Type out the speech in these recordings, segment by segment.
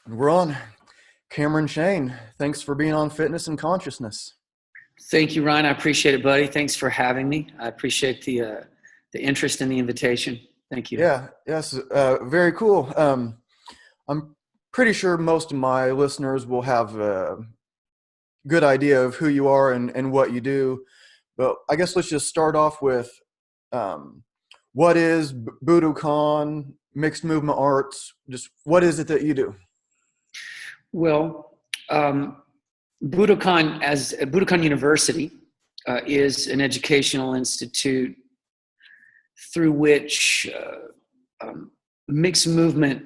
We're on. Cameron Shayne, thanks for being on Fitness and Consciousness. Thank you, Ryan. I appreciate it, buddy. Thanks for having me. I appreciate the interest and the invitation. Thank you. Yeah, yes, very cool. I'm pretty sure most of my listeners will have a good idea of who you are and what you do. But I guess let's just start off with what is Budokon, mixed movement arts? Just what is it that you do? Well, Budokon University is an educational institute through which mixed movement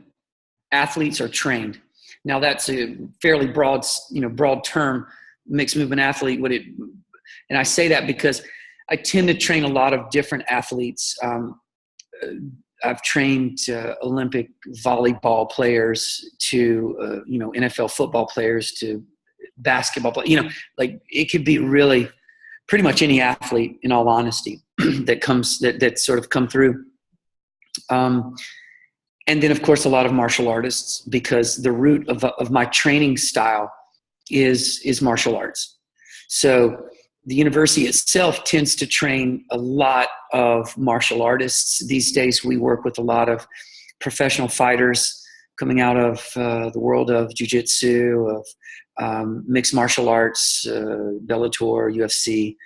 athletes are trained. Now that's a fairly broad term, mixed movement athlete. And I say that because I tend to train a lot of different athletes. I've trained Olympic volleyball players to NFL football players to basketball players. Like it could be really pretty much any athlete, in all honesty, that sort of come through. And then, of course, a lot of martial artists, because the root of my training style is martial arts. So the university itself tends to train a lot of martial artists. These days, we work with a lot of professional fighters coming out of the world of jiu-jitsu, of mixed martial arts, Bellator, UFC.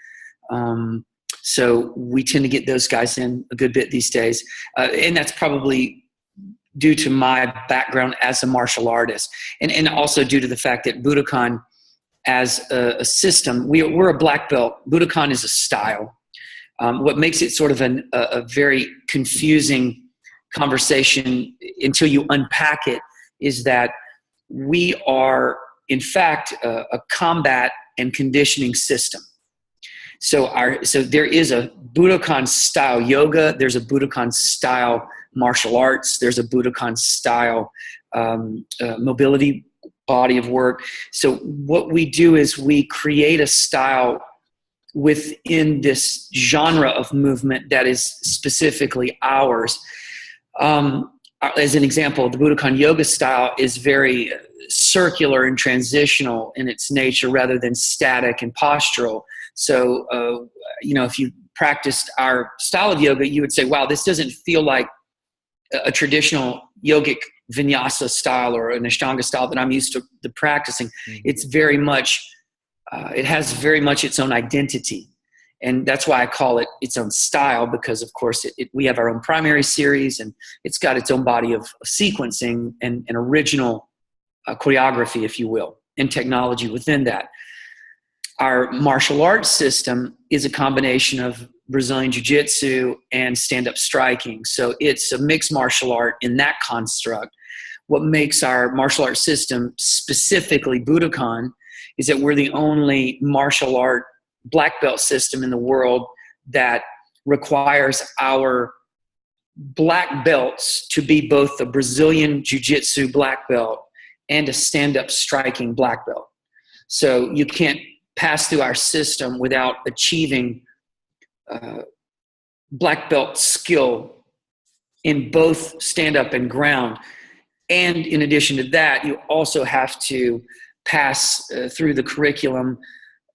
So we tend to get those guys in a good bit these days. And that's probably due to my background as a martial artist, and also due to the fact that Budokon as a system, we're a black belt. Budokon is a style. What makes it sort of a very confusing conversation until you unpack it is that we are, in fact, a combat and conditioning system. So there is a Budokon style yoga. There's a Budokon style martial arts. There's a Budokon style mobility body of work. So what we do is we create a style within this genre of movement that is specifically ours. As an example, the Budokon yoga style is very circular and transitional in its nature rather than static and postural. So, if you practiced our style of yoga, you would say, wow, this doesn't feel like a traditional yogic vinyasa style or an Ashtanga style that I'm used to practicing. Mm-hmm. It's very much, it has very much its own identity. And that's why I call it its own style, because of course we have our own primary series and it's got its own body of sequencing and an original choreography, if you will, and technology within that. Our martial arts system is a combination of Brazilian Jiu-Jitsu and stand-up striking. So it's a mixed martial art in that construct. What makes our martial arts system, specifically Budokon, is that we're the only martial art black belt system in the world that requires our black belts to be both a Brazilian Jiu-Jitsu black belt and a stand-up striking black belt. So you can't pass through our system without achieving black belt skill in both stand-up and ground. And in addition to that, you also have to pass through the curriculum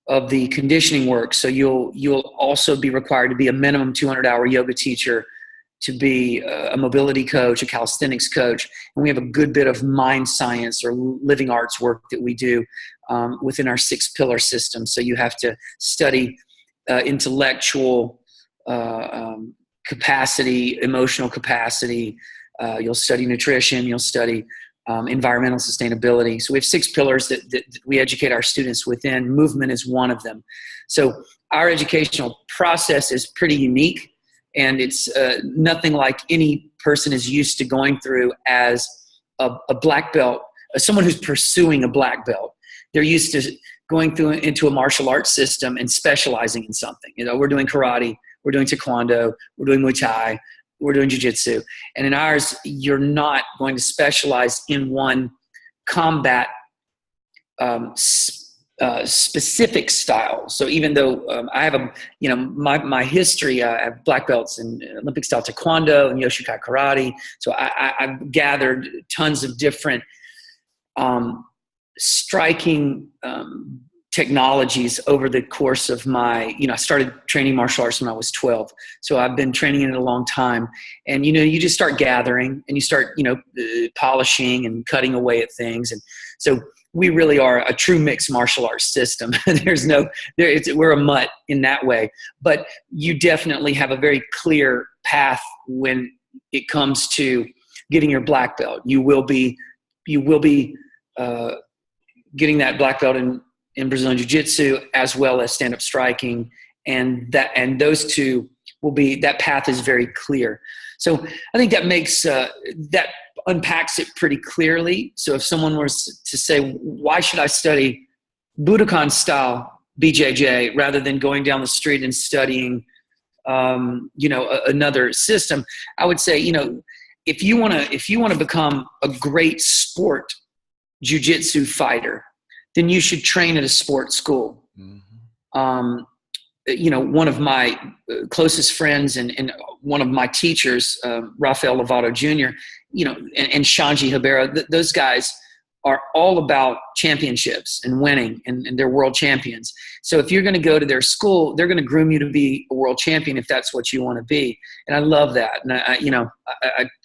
of the conditioning work. So you'll also be required to be a minimum 200-hour yoga teacher, to be a mobility coach, a calisthenics coach. And we have a good bit of mind science or living arts work that we do within our 6-pillar system. So you have to study intellectual capacity, emotional capacity. You'll study nutrition. You'll study environmental sustainability. So we have 6 pillars that we educate our students within. Movement is one of them. So our educational process is pretty unique, and it's nothing like any person is used to going through as a black belt, someone who's pursuing a black belt. They're used to going through into a martial arts system and specializing in something. We're doing karate, we're doing taekwondo, we're doing Muay Thai, we're doing jiu-jitsu. And in ours, you're not going to specialize in one combat specific style. So even though I have my history, I have black belts in Olympic style taekwondo and Yoshikai karate. So I've gathered tons of different striking technologies over the course of my, I started training martial arts when I was 12. So I've been training it a long time. And, you just start gathering and you start, polishing and cutting away at things. And so we really are a true mixed martial arts system. We're a mutt in that way. But you definitely have a very clear path when it comes to getting your black belt. You will be getting that black belt in Brazilian Jiu-Jitsu as well as stand-up striking, and those two that path is very clear. So I think that makes that unpacks it pretty clearly. So if someone was to say, why should I study Budokon style BJJ rather than going down the street and studying another system, I would say, if you want to become a great sport jiu-jitsu fighter, then you should train at a sports school. Mm-hmm. One of my closest friends and one of my teachers, Rafael Lovato Jr., and Shanji Habera, those guys are all about championships and winning, and they're world champions. So if you're going to go to their school, they're going to groom you to be a world champion if that's what you want to be. And I love that. And I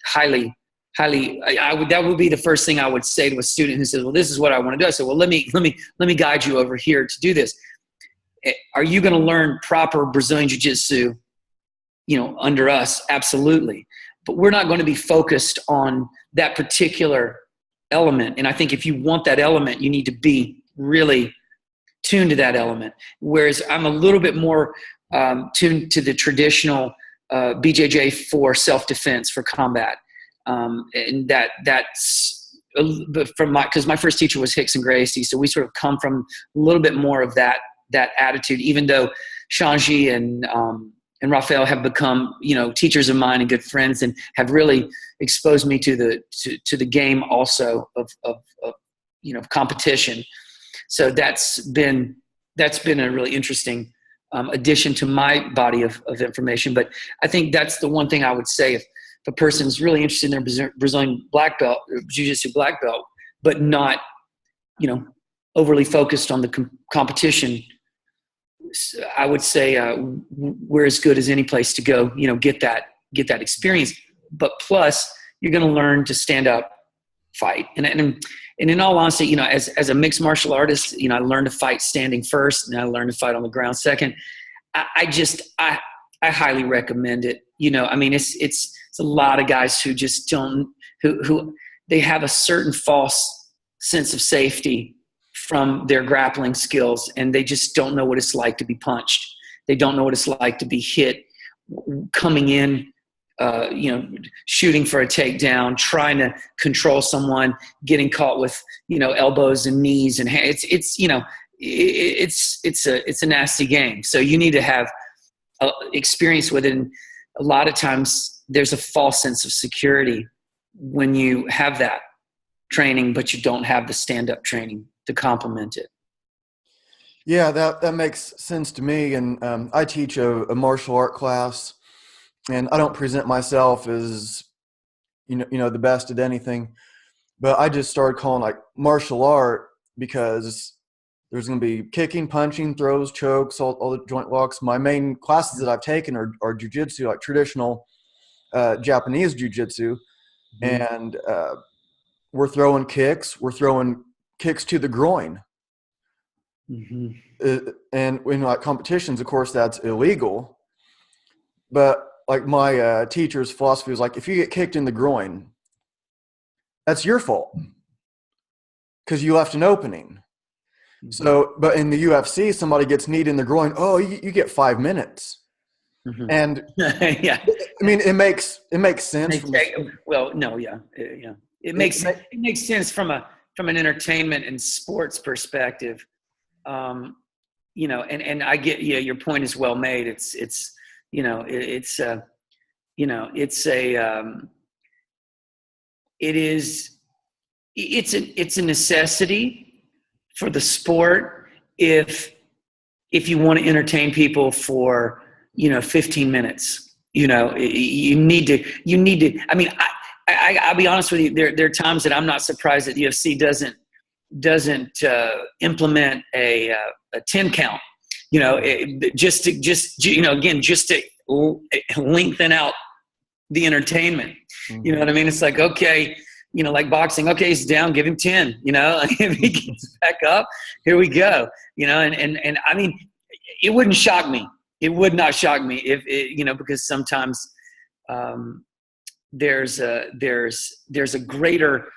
highly, that would be the first thing I would say to a student who says, well, this is what I want to do. I said, well, let me guide you over here to do this. Are you going to learn proper Brazilian Jiu-Jitsu, under us? Absolutely. But we're not going to be focused on that particular element. And I think if you want that element, you need to be really tuned to that element. Whereas I'm a little bit more tuned to the traditional BJJ for self-defense, for combat. And that's because my first teacher was Hickson Gracie, so we sort of come from a little bit more of that attitude. Even though Shanji and Rafael have become teachers of mine and good friends, and have really exposed me to the game also of competition. So that's been a really interesting addition to my body of information. But I think that's the one thing I would say if a person's really interested in their Brazilian black belt, Jiu-Jitsu black belt, but not, overly focused on the competition, I would say we're as good as any place to go, get that experience. But plus, you're going to learn to stand up, fight. And in all honesty, as a mixed martial artist, I learned to fight standing first, and I learned to fight on the ground second. I highly recommend it. It's a lot of guys who just don't, who they have a certain false sense of safety from their grappling skills, and they just don't know what it's like to be punched. They don't know what it's like to be hit, coming in, shooting for a takedown, trying to control someone, getting caught with, elbows and knees and hands. It's a nasty game. So you need to have experience with it. And a lot of times there's a false sense of security when you have that training, but you don't have the stand-up training to complement it. Yeah, that makes sense to me. And I teach a martial art class, and I don't present myself as, the best at anything, but I just started calling like martial art because there's going to be kicking, punching, throws, chokes, all the joint locks. My main classes that I've taken are jiu-jitsu, like traditional Japanese jiu-jitsu. Mm-hmm. And we're throwing kicks to the groin. Mm-hmm. And in like competitions, of course, that's illegal. But like my teacher's philosophy was like, if you get kicked in the groin, that's your fault because you left an opening. Mm-hmm. So, but in the UFC, somebody gets kneed in the groin. Oh, you get 5 minutes. Mm-hmm. And yeah, I mean, it makes sense. It makes sense from an entertainment and sports perspective. And I get, your point is well made. It's a necessity for the sport if you want to entertain people for 15 minutes. You need to. I mean, I'll be honest with you. There are times that I'm not surprised that UFC doesn't implement a 10 count. Just to lengthen out the entertainment. Mm-hmm. You know what I mean? It's like, okay, like boxing. Okay, he's down. Give him 10. If he gets back up, here we go. And I mean, it wouldn't shock me. It would not shock me if because sometimes there's a greater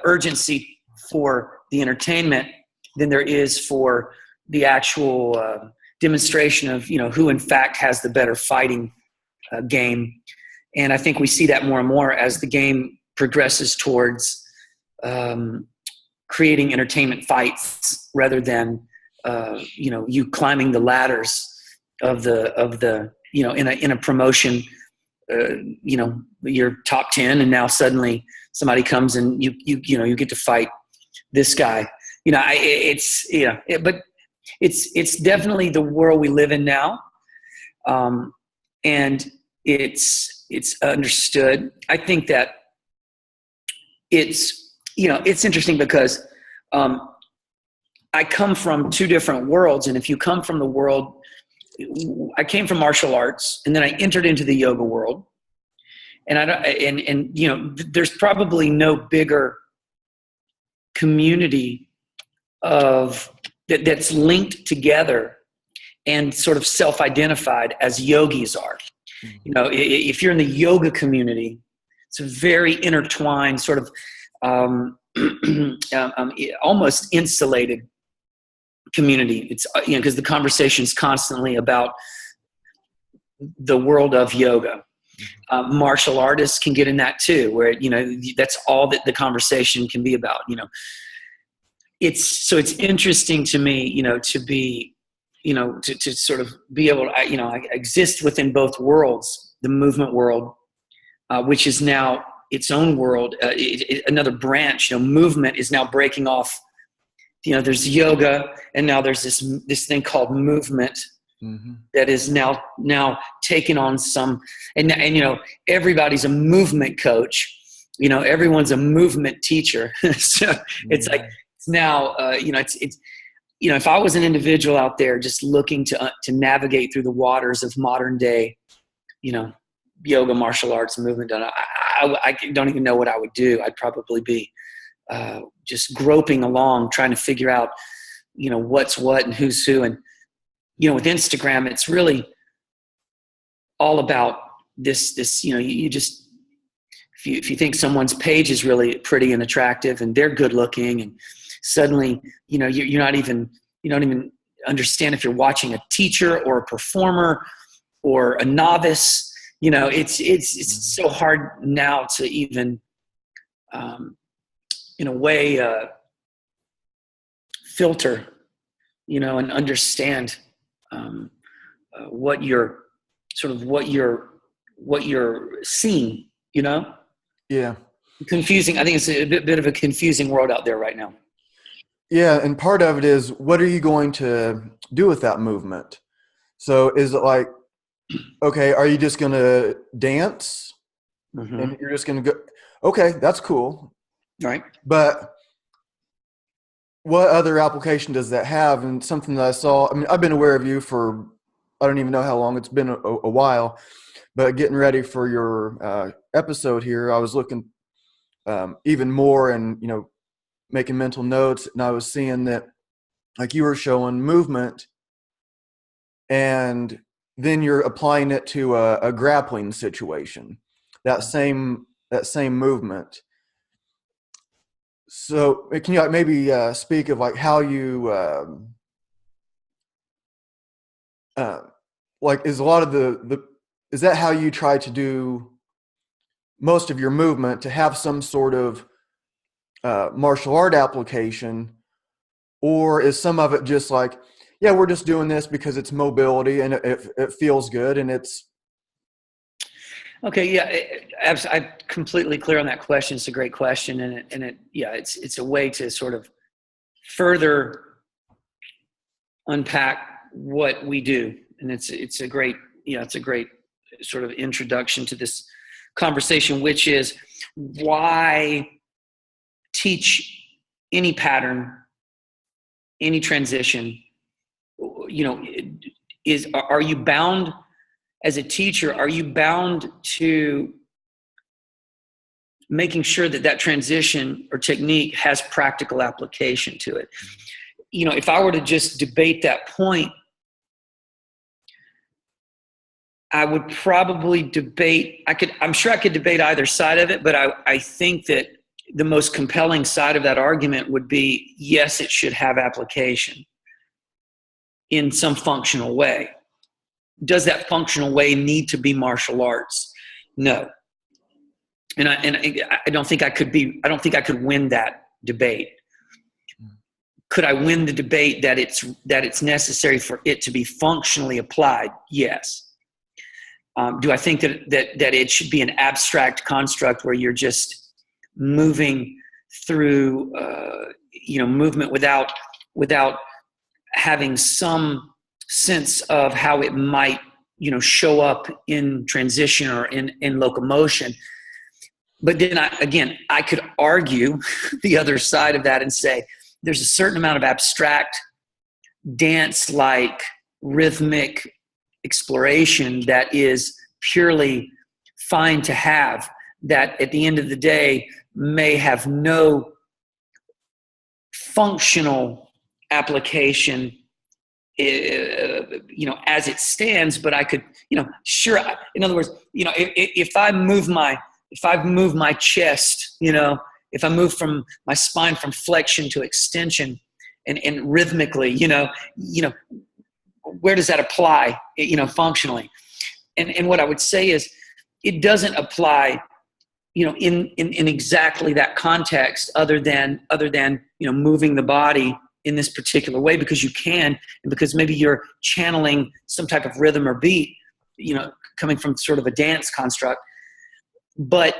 urgency for the entertainment than there is for the actual demonstration of who in fact has the better fighting game. And I think we see that more and more as the game progresses towards creating entertainment fights rather than you climbing the ladders of the in a promotion. You're top 10 and now suddenly somebody comes and you get to fight this guy. But it's definitely the world we live in now. And it's understood. I think that it's interesting because I come from two different worlds. And if you come from the world, I came from martial arts and then I entered into the yoga world. And there's probably no bigger community that's linked together and sort of self-identified as yogis are. If you're in the yoga community, it's a very intertwined sort of almost insulated community. It's because the conversation is constantly about the world of yoga. Martial artists can get in that too, where that's all that the conversation can be about. It's interesting to me, to be, to sort of be able to, I exist within both worlds, the movement world, which is now its own world, another branch. Movement is now breaking off. There's yoga, and now there's this thing called movement. Mm-hmm. That is now taken on some, and everybody's a movement coach. Everyone's a movement teacher. So it's like it's now it's if I was an individual out there just looking to navigate through the waters of modern day, yoga, martial arts, movement, I don't even know what I would do. I'd probably be just groping along, trying to figure out what's what and who's who. And with Instagram, it's really all about this, you just, if you think someone's page is really pretty and attractive and they're good looking and suddenly, you don't even understand if you're watching a teacher or a performer or a novice. It's so hard now to even, in a way, filter, and understand what you're seeing, Yeah. Confusing. I think it's a bit of a confusing world out there right now. Yeah. And part of it is, what are you going to do with that movement? So is it like, okay, are you just going to dance? Mm-hmm. And you're just going to go, okay, that's cool. Right. But what other application does that have? And something that I saw, I've been aware of you for, I don't even know how long, it's been a while, but getting ready for your episode here, I was looking even more and, making mental notes, and I was seeing that like you were showing movement and then you're applying it to a grappling situation, that same movement. So can you maybe speak of like how you like is a lot of is that how you try to do most of your movement, to have some sort of martial art application, or is some of it just like, yeah, we're just doing this because it's mobility and it feels good and it's okay? Yeah, I'm completely clear on that question. It's a great question, and it's a way to sort of further unpack what we do, and it's a great sort of introduction to this conversation, which is why teach any pattern, any transition. Are you bound as a teacher? Are you bound to making sure that transition or technique has practical application to it? If I were to just debate that point, I would probably debate, I'm sure I could debate either side of it, but I think that the most compelling side of that argument would be, yes, it should have application in some functional way. Does that functional way need to be martial arts? No. And I don't think I could win that debate. Could I win the debate that it's necessary for it to be functionally applied? Yes. Do I think that it should be an abstract construct where you're just moving through, movement without having some sense of how it might, show up in transition or in locomotion? But then I could argue the other side of that and say there's a certain amount of abstract dance-like rhythmic exploration that is purely fine to have, that at the end of the day may have no functional application, as it stands. But I could, sure. In other words, if I move my chest, if I move from my spine from flexion to extension and rhythmically, where does that apply, functionally? And what I would say is it doesn't apply, in exactly that context other than, moving the body in this particular way because you can, and because maybe you're channeling some type of rhythm or beat, coming from sort of a dance construct. But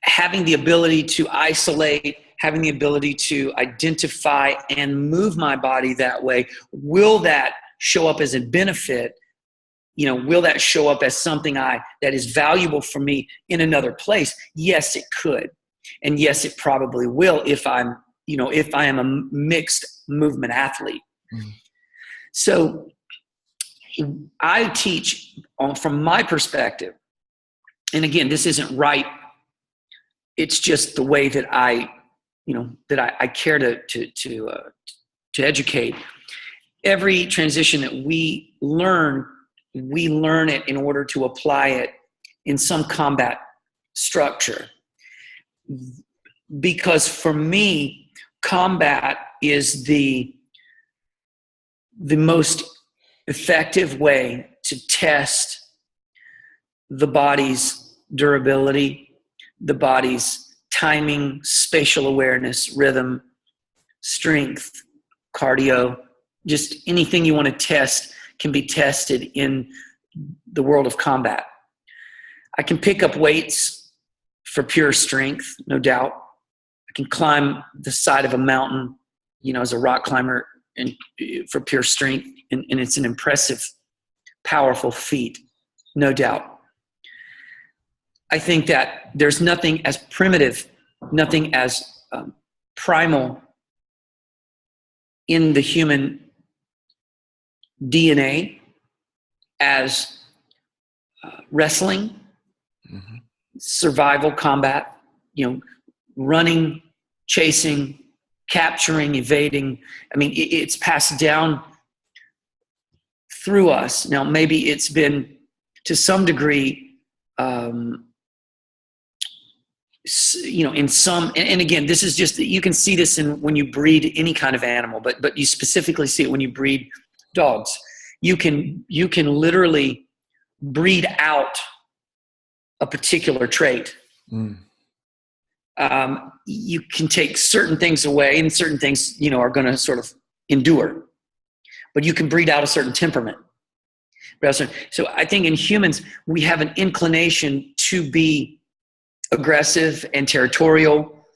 having the ability to isolate, having the ability to identify and move my body that way, will that show up as a benefit? Will that show up as something that is valuable for me in another place? Yes, it could. And yes, it probably will if I am a mixed movement athlete. Mm-hmm. So I teach from my perspective, and again, this isn't right. It's just the way that I care to educate. Every transition that we learn it in order to apply it in some combat structure. Because for me, combat is the most effective way to test the body's durability, the body's timing, spatial awareness, rhythm, strength, cardio, just anything you want to test can be tested in the world of combat. I can pick up weights for pure strength, no doubt. I can climb the side of a mountain, as a rock climber, and for pure strength, and it's an impressive, powerful feat, no doubt. I think that there's nothing as primitive, nothing as primal in the human DNA as wrestling, mm-hmm. survival, combat, running, chasing, capturing, evading. I mean, it's passed down through us. Now, maybe it's been to some degree, in some, and again, this is just, you can see this when you breed any kind of animal, but you specifically see it when you breed dogs. You can literally breed out a particular trait. Mm. You can take certain things away, and certain things, are going to sort of endure, but you can breed out a certain temperament. So I think in humans, we have an inclination to be aggressive and territorial,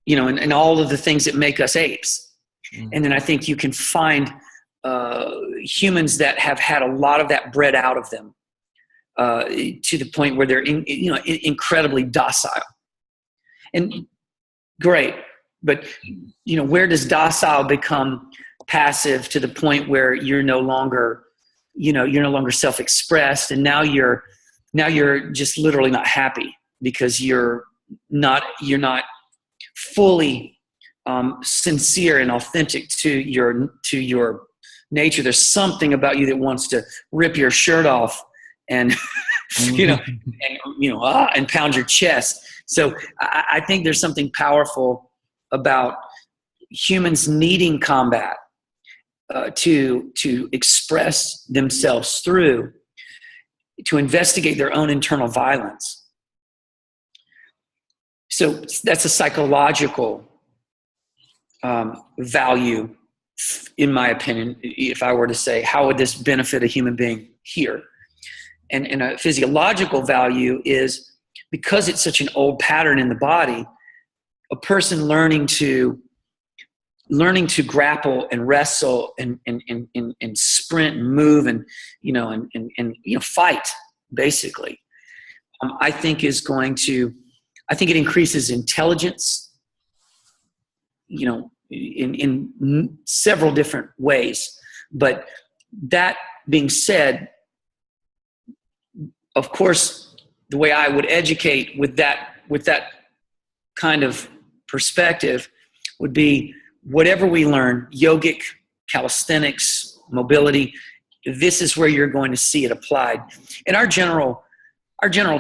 and all of the things that make us apes. Mm. And then I think you can find humans that have had a lot of that bred out of them. to the point where they're incredibly docile. And great, but where does docile become passive to the point where you're no longer self-expressed, and now you're just literally not happy because you're not fully sincere and authentic to your nature. There's something about you that wants to rip your shirt off and and pound your chest. So I think there's something powerful about humans needing combat to express themselves through, to investigate their own internal violence. So that's a psychological value, in my opinion. If I were to say, how would this benefit a human being here? And a physiological value is, because it's such an old pattern in the body, a person learning to grapple and wrestle and sprint and move and fight, basically, I think it increases intelligence, in several different ways. But that being said, of course, the way I would educate with that kind of perspective would be, whatever we learn, yogic, calisthenics, mobility, this is where you're going to see it applied. And our general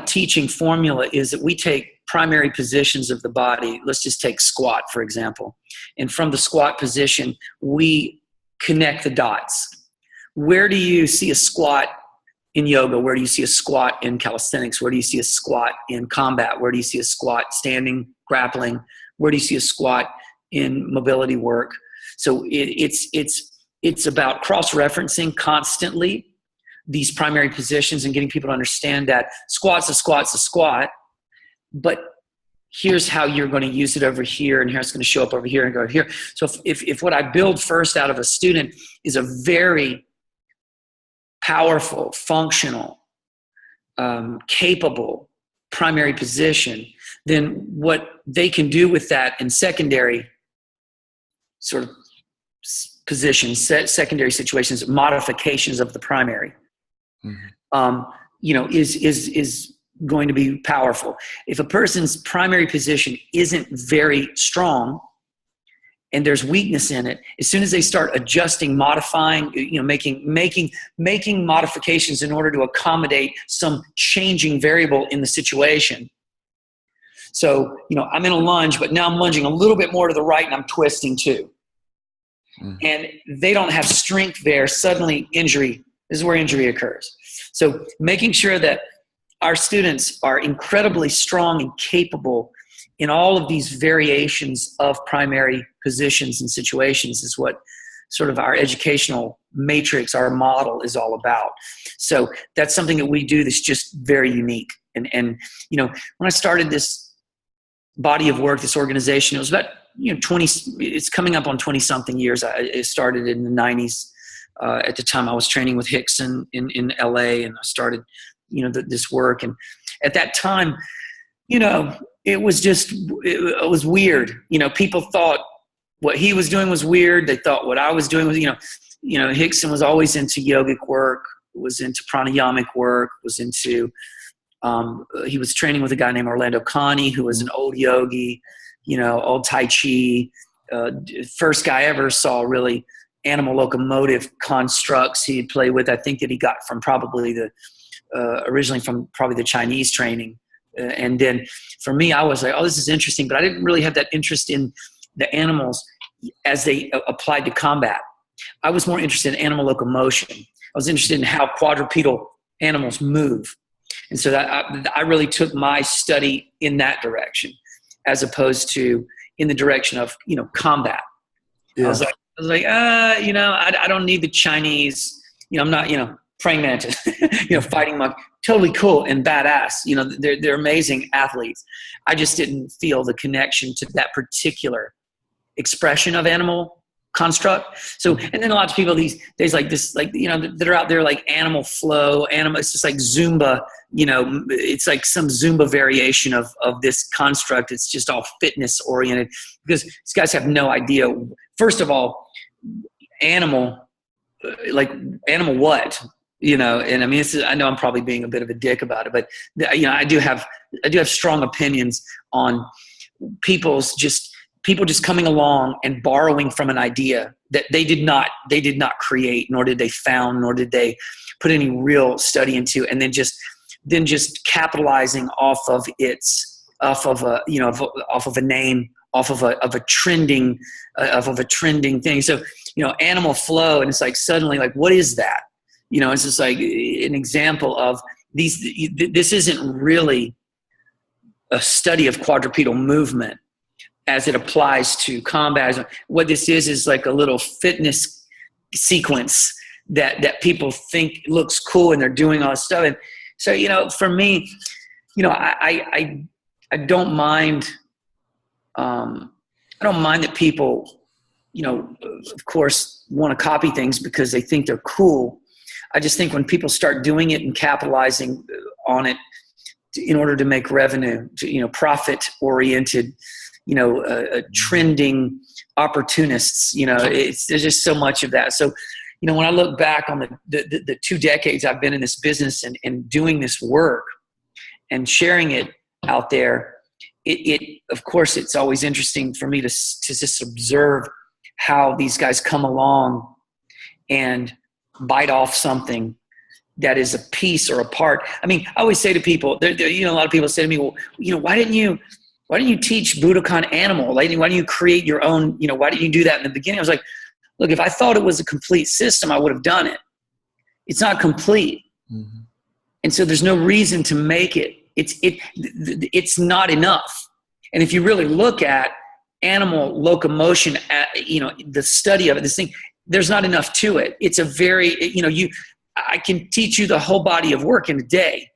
teaching formula is that we take primary positions of the body. Let's just take squat, for example. And from the squat position, we connect the dots. Where do you see a squat in yoga? Where do you see a squat in calisthenics? Where do you see a squat in combat? Where do you see a squat standing, grappling? Where do you see a squat in mobility work? So it's about cross-referencing constantly these primary positions and getting people to understand that squat's a squat, but here's how you're going to use it over here, and here's it's going to show up over here and go over here. So if what I build first out of a student is a very powerful, functional, capable primary position, then what they can do with that in secondary sort of positions, secondary situations, modifications of the primary, is going to be powerful. If a person's primary position isn't very strong and there's weakness in it, as soon as they start adjusting, modifying, making modifications in order to accommodate some changing variable in the situation. So, I'm in a lunge, but now I'm lunging a little bit more to the right and I'm twisting too. And they don't have strength there. Suddenly injury, this is where injury occurs. So making sure that our students are incredibly strong and capable in all of these variations of primary positions and situations is what sort of our educational matrix, our model is all about. So that's something that we do that's just very unique. And when I started this body of work, this organization, it was about 20, it's coming up on 20 something years. I started in the 90s. At the time I was training with Hickson in LA, and I started, this work. And at that time, it was weird. People thought what he was doing was weird. They thought what I was doing was, Hickson was always into yogic work, was into pranayamic work, was into, he was training with a guy named Orlando Connie, who was an old yogi, old Tai Chi, first guy I ever saw really animal locomotive constructs he'd play with. I think that he got from originally from the Chinese training. And then for me, I was like, oh, this is interesting, but I didn't really have that interest in the animals as they applied to combat. I was more interested in animal locomotion. I was interested in how quadrupedal animals move. And so that I really took my study in that direction, as opposed to in the direction of, combat. Yeah. I was like, I don't need the Chinese, I'm not, praying mantis, fighting monkey. Totally cool and badass. They're amazing athletes. I just didn't feel the connection to that particular expression of animal construct. So, and then a lot of people these days like this, like, you know, that are out there like animal flow, it's just like Zumba, you know, it's like some Zumba variation of this construct. It's just all fitness oriented because these guys have no idea. First of all, animal what? You know, and I mean, I know I'm probably being a bit of a dick about it, but you know, I do have strong opinions on people just coming along and borrowing from an idea that they did not create, nor did they found, nor did they put any real study into, and then just capitalizing off of a name, off of a trending thing. So, you know, animal flow, and it's like suddenly like, what is that? You know, it's just like an example of these. This isn't really a study of quadrupedal movement as it applies to combat. What this is like a little fitness sequence that people think looks cool, and they're doing all this stuff. And so, you know, for me, you know, I don't mind. I don't mind that people, you know, of course, want to copy things because they think they're cool. I just think when people start doing it and capitalizing on it in order to make revenue, you know, profit-oriented, you know, trending opportunists, you know, there's just so much of that. So, you know, when I look back on the 2 decades I've been in this business and doing this work and sharing it out there, it of course, it's always interesting for me to just observe how these guys come along and bite off something that is a piece or a part. I mean, I always say to people, you know, a lot of people say to me, well, you know, why didn't you teach Budokon animal? Why didn't you create your own, you know, why didn't you do that in the beginning? I was like, look, if I thought it was a complete system, I would have done it. It's not complete. Mm-hmm. And so there's no reason to make it. It's not enough. And if you really look at animal locomotion, you know, the study of it, this thing, there's not enough to it. It's a very, you know, I can teach you the whole body of work in a day.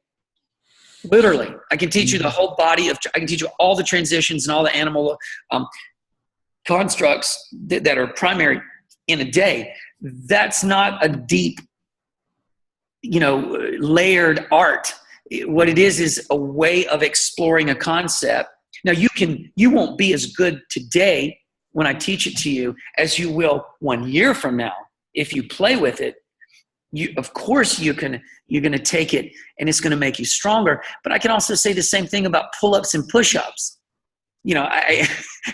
Literally, I can teach you the whole body I can teach you all the transitions and all the animal constructs that are primary in a day. That's not a deep, you know, layered art. What it is a way of exploring a concept. Now you won't be as good today when I teach it to you as you will 1 year from now. If you play with it, of course you're going to take it and it's going to make you stronger. But I can also say the same thing about pull-ups and push-ups. You know,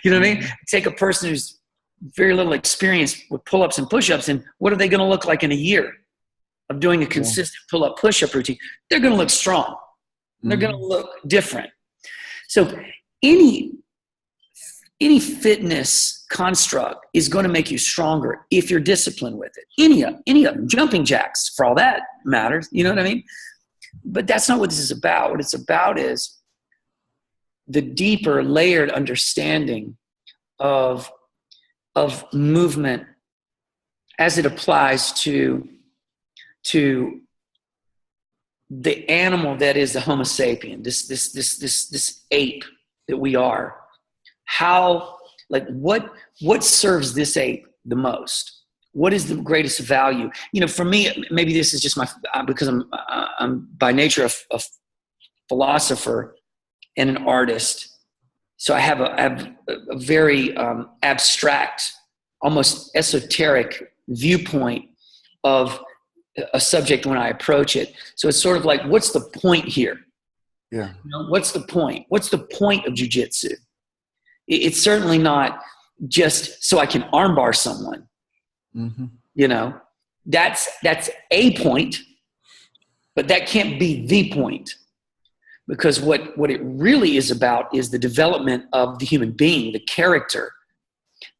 you know what I mean? Take a person who's very little experience with pull-ups and push-ups, and what are they going to look like in a year of doing a consistent pull-up push-up routine? They're going to look strong. They're going to look different. So any fitness construct is going to make you stronger if you're disciplined with it. Any of them, jumping jacks, for all that matters. You know what I mean? But that's not what this is about. What it's about is the deeper, layered understanding of movement as it applies to the animal that is the Homo sapien, this ape that we are. How, like, what serves this ape the most? What is the greatest value? You know, for me, maybe this is just because I'm by nature a philosopher and an artist. So I have a very abstract, almost esoteric viewpoint of a subject when I approach it. So it's sort of like, what's the point here? Yeah. You know, what's the point? What's the point of jiu-jitsu? It's certainly not just so I can armbar someone. Mm-hmm. You know, that's a point, but that can't be the point, because what it really is about is the development of the human being, the character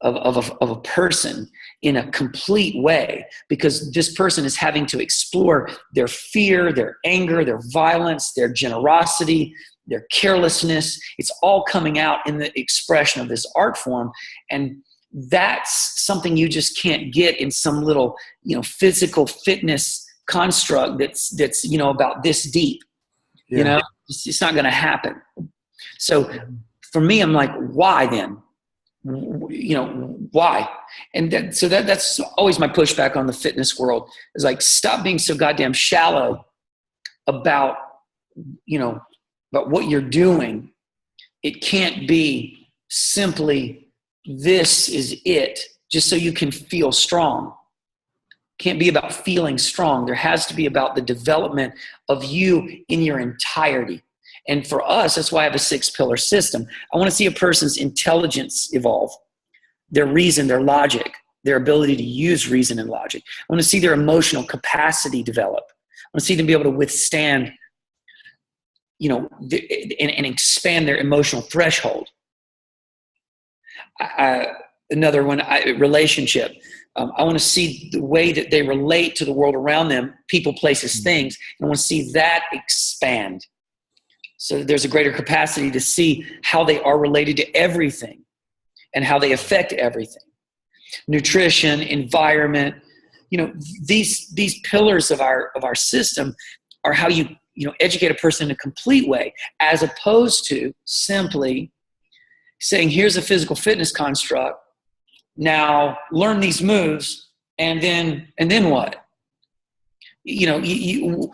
of a person in a complete way, because this person is having to explore their fear, their anger, their violence, their generosity, their carelessness. It's all coming out in the expression of this art form. And that's something you just can't get in some little, you know, physical fitness construct that's you know, about this deep. Yeah. You know, it's not going to happen. So for me, I'm like, why then? You know, Why? And that's always my pushback on the fitness world, is like, stop being so goddamn shallow about, about what you're doing. It can't be simply, this is it, just so you can feel strong. Can't be about feeling strong. There has to be about the development of you in your entirety. And for us, that's why I have a 6-pillar system. I want to see a person's intelligence evolve, their reason, their logic, their ability to use reason and logic. I want to see their emotional capacity develop. I want to see them be able to withstand, and expand their emotional threshold. Another one, relationship. I want to see the way that they relate to the world around them, people, places, things. And I want to see that expand. So there's a greater capacity to see how they are related to everything and how they affect everything. Nutrition, environment, these pillars of our system are how you educate a person in a complete way, as opposed to simply saying, here's a physical fitness construct. Now learn these moves, and then what?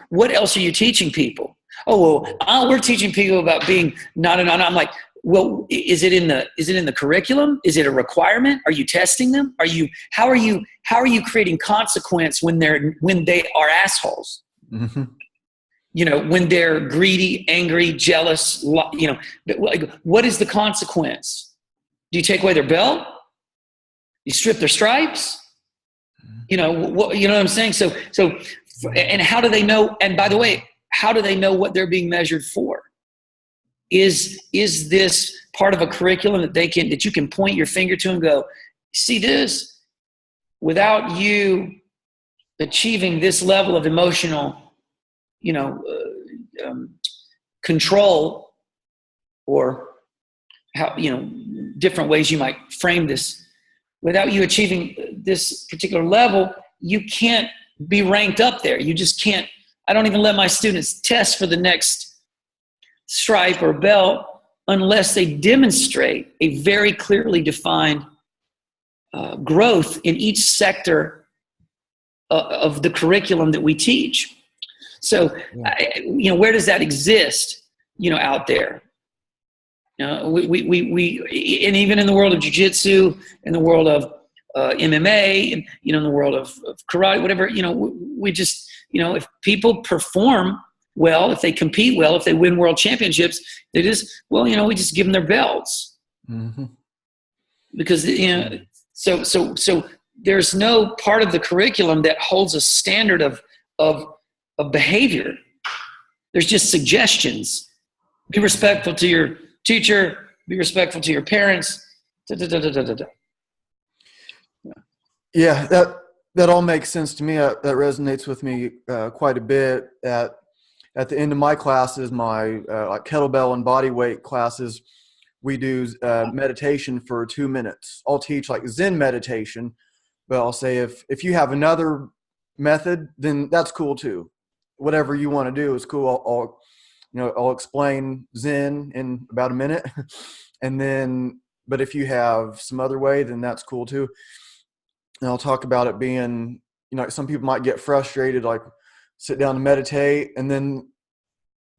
What else are you teaching people? We're teaching people about being not. I'm like, well, is it in the curriculum? Is it a requirement? Are you testing them? How are you creating consequence when they are assholes? Mm-hmm. When they're greedy, angry, jealous, what is the consequence? Do you take away their belt? You strip their stripes? You know what I'm saying? So, and how do they know? And by the way, how do they know what they're being measured for? Is this part of a curriculum that you can point your finger to and go, see this? Without you achieving this level of emotional, control, or how, different ways you might frame this. Without you achieving this particular level, you can't be ranked up there. You just can't. I don't even let my students test for the next stripe or belt unless they demonstrate a very clearly defined growth in each sector of the curriculum that we teach. So, where does that exist, out there? We and even in the world of jiu-jitsu, in the world of MMA, and, in the world of karate, whatever, we just, if people perform well, if they compete well, if they win world championships, we just give them their belts. Mm-hmm. Because, so there's no part of the curriculum that holds a standard of behavior. There's just suggestions. Be respectful to your teacher, be respectful to your parents. Yeah, that all makes sense to me. That resonates with me quite a bit. At the end of my classes, my like kettlebell and body weight classes, we do meditation for 2 minutes. I'll teach like Zen meditation, but I'll say if you have another method, then that's cool too. Whatever you want to do is cool. I'll explain Zen in about a minute, but if you have some other way, then that's cool too. And I'll talk about it being, some people might get frustrated, like sit down and meditate, and then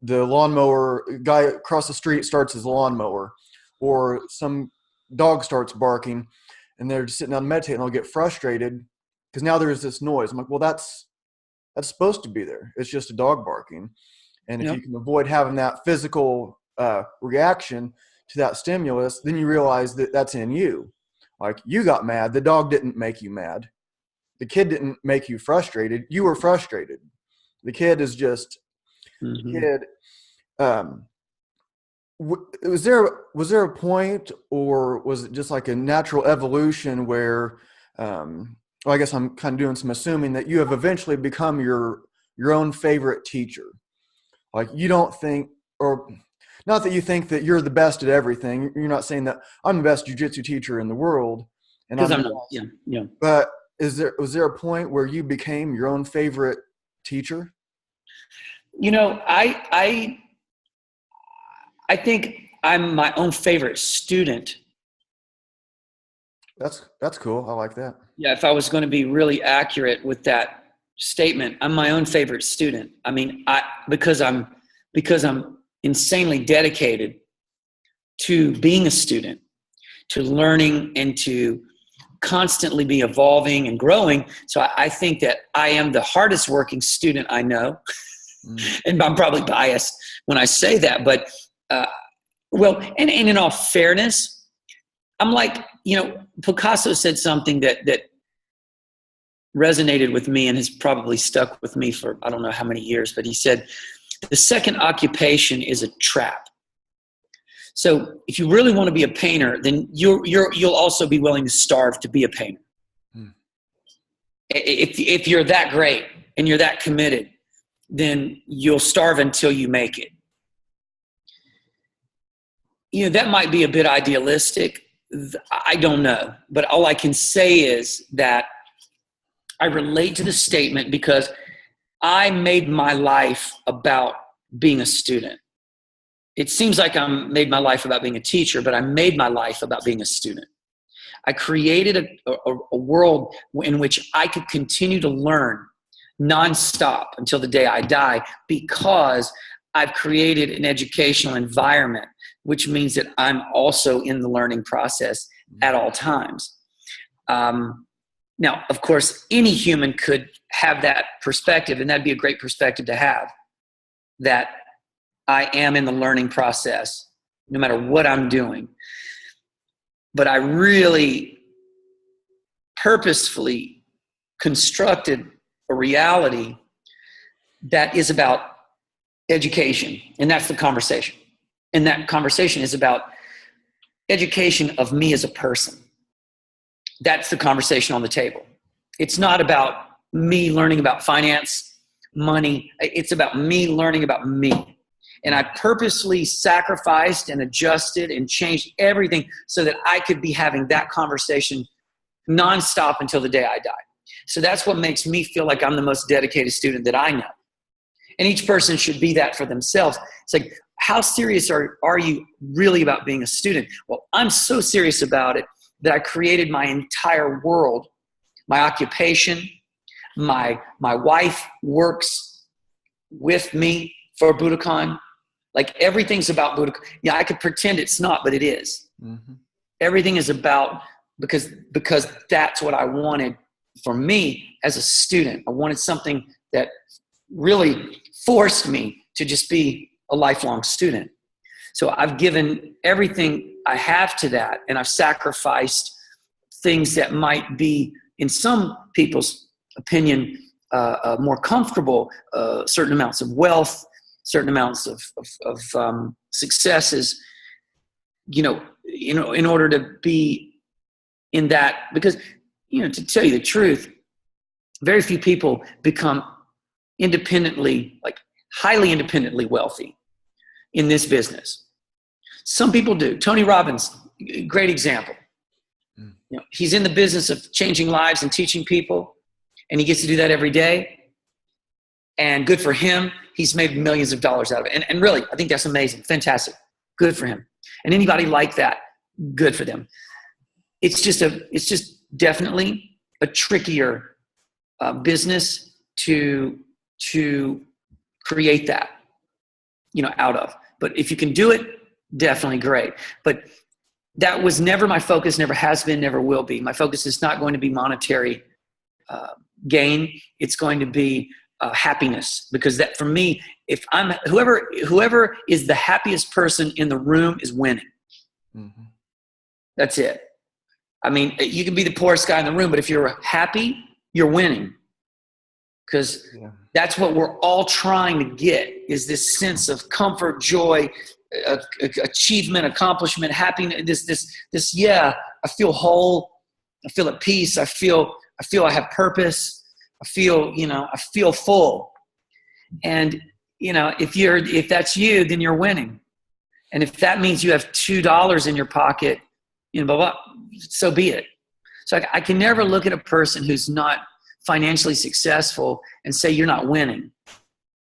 the lawnmower guy across the street starts his lawnmower, or some dog starts barking, and they're just sitting down and meditating, and they'll get frustrated because now there's this noise. I'm like, well, that's supposed to be there. It's just a dog barking. And if you can avoid having that physical reaction to that stimulus, then you realize that that's in you. Like, you got mad. The dog didn't make you mad. The kid didn't make you frustrated. You were frustrated. The kid is just kid. Was there a point, or was it just like a natural evolution where, I guess I'm kind of doing some assuming that you have eventually become your own favorite teacher. Like, you don't think, or not that you think that you're the best at everything. You're not saying that I'm the best jiu-jitsu teacher in the world. Because I'm not. Yeah. But was there a point where you became your own favorite teacher? I think I'm my own favorite student. That's cool. I like that. Yeah, if I was going to be really accurate with that statement, I'm my own favorite student. I mean, because I'm insanely dedicated to being a student, to learning, and to constantly be evolving and growing. So I think that I am the hardest working student I know. And I'm probably biased when I say that, but well, and in all fairness, I'm like, Picasso said something that resonated with me and has probably stuck with me for I don't know how many years, but he said, the second occupation is a trap. So if you really want to be a painter, then you'll also be willing to starve to be a painter. If you're that great and you're that committed, then you'll starve until you make it. That might be a bit idealistic. I don't know. But all I can say is that I relate to the statement because I made my life about being a student. It seems like I made my life about being a teacher, but I made my life about being a student. I created a world in which I could continue to learn nonstop until the day I die because I've created an educational environment, which means that I'm also in the learning process at all times. Now, of course, any human could have that perspective, and that'd be a great perspective to have, that I am in the learning process no matter what I'm doing. But I really purposefully constructed a reality that is about education, and that's the conversation. And that conversation is about education of me as a person. That's the conversation on the table. It's not about me learning about finance, money. It's about me learning about me. And I purposely sacrificed and adjusted and changed everything so that I could be having that conversation nonstop until the day I die. So that's what makes me feel like I'm the most dedicated student that I know. And each person should be that for themselves. It's like, how serious are you really about being a student? Well, I'm so serious about it that I created my entire world, my occupation. My wife works with me for Budokon. Like everything's about Budokon. Yeah, I could pretend it's not, but it is. Mm-hmm. Everything is about, because that's what I wanted for me as a student. I wanted something that really forced me to just be a lifelong student. So I've given everything I have to that, and I've sacrificed things that might be, in some people's opinion, more comfortable, certain amounts of wealth, certain amounts of successes, in order to be in that. Because, to tell you the truth, very few people become independently, like highly independently wealthy in this business. Some people do. Tony Robbins, great example. He's in the business of changing lives and teaching people, and he gets to do that every day. And good for him. He's made millions of dollars out of it. And really, I think that's amazing. Fantastic. Good for him. And anybody like that, good for them. It's just definitely a trickier business to create that, out of. But if you can do it, definitely great. But that was never my focus, never has been, never will be. My focus is not going to be monetary gain. It's going to be happiness, because that, for me, if I'm whoever is the happiest person in the room is winning. Mm-hmm. That's it. I mean, you can be the poorest guy in the room, but if you're happy, you're winning. Because that's what we're all trying to get, is this sense of comfort, joy, achievement, accomplishment, happiness. This. I feel whole. I feel at peace. I feel I have purpose. I feel full. And if that's you, then you're winning. And if that means you have $2 in your pocket, blah, blah, so be it. So I can never look at a person who's not financially successful and say you're not winning.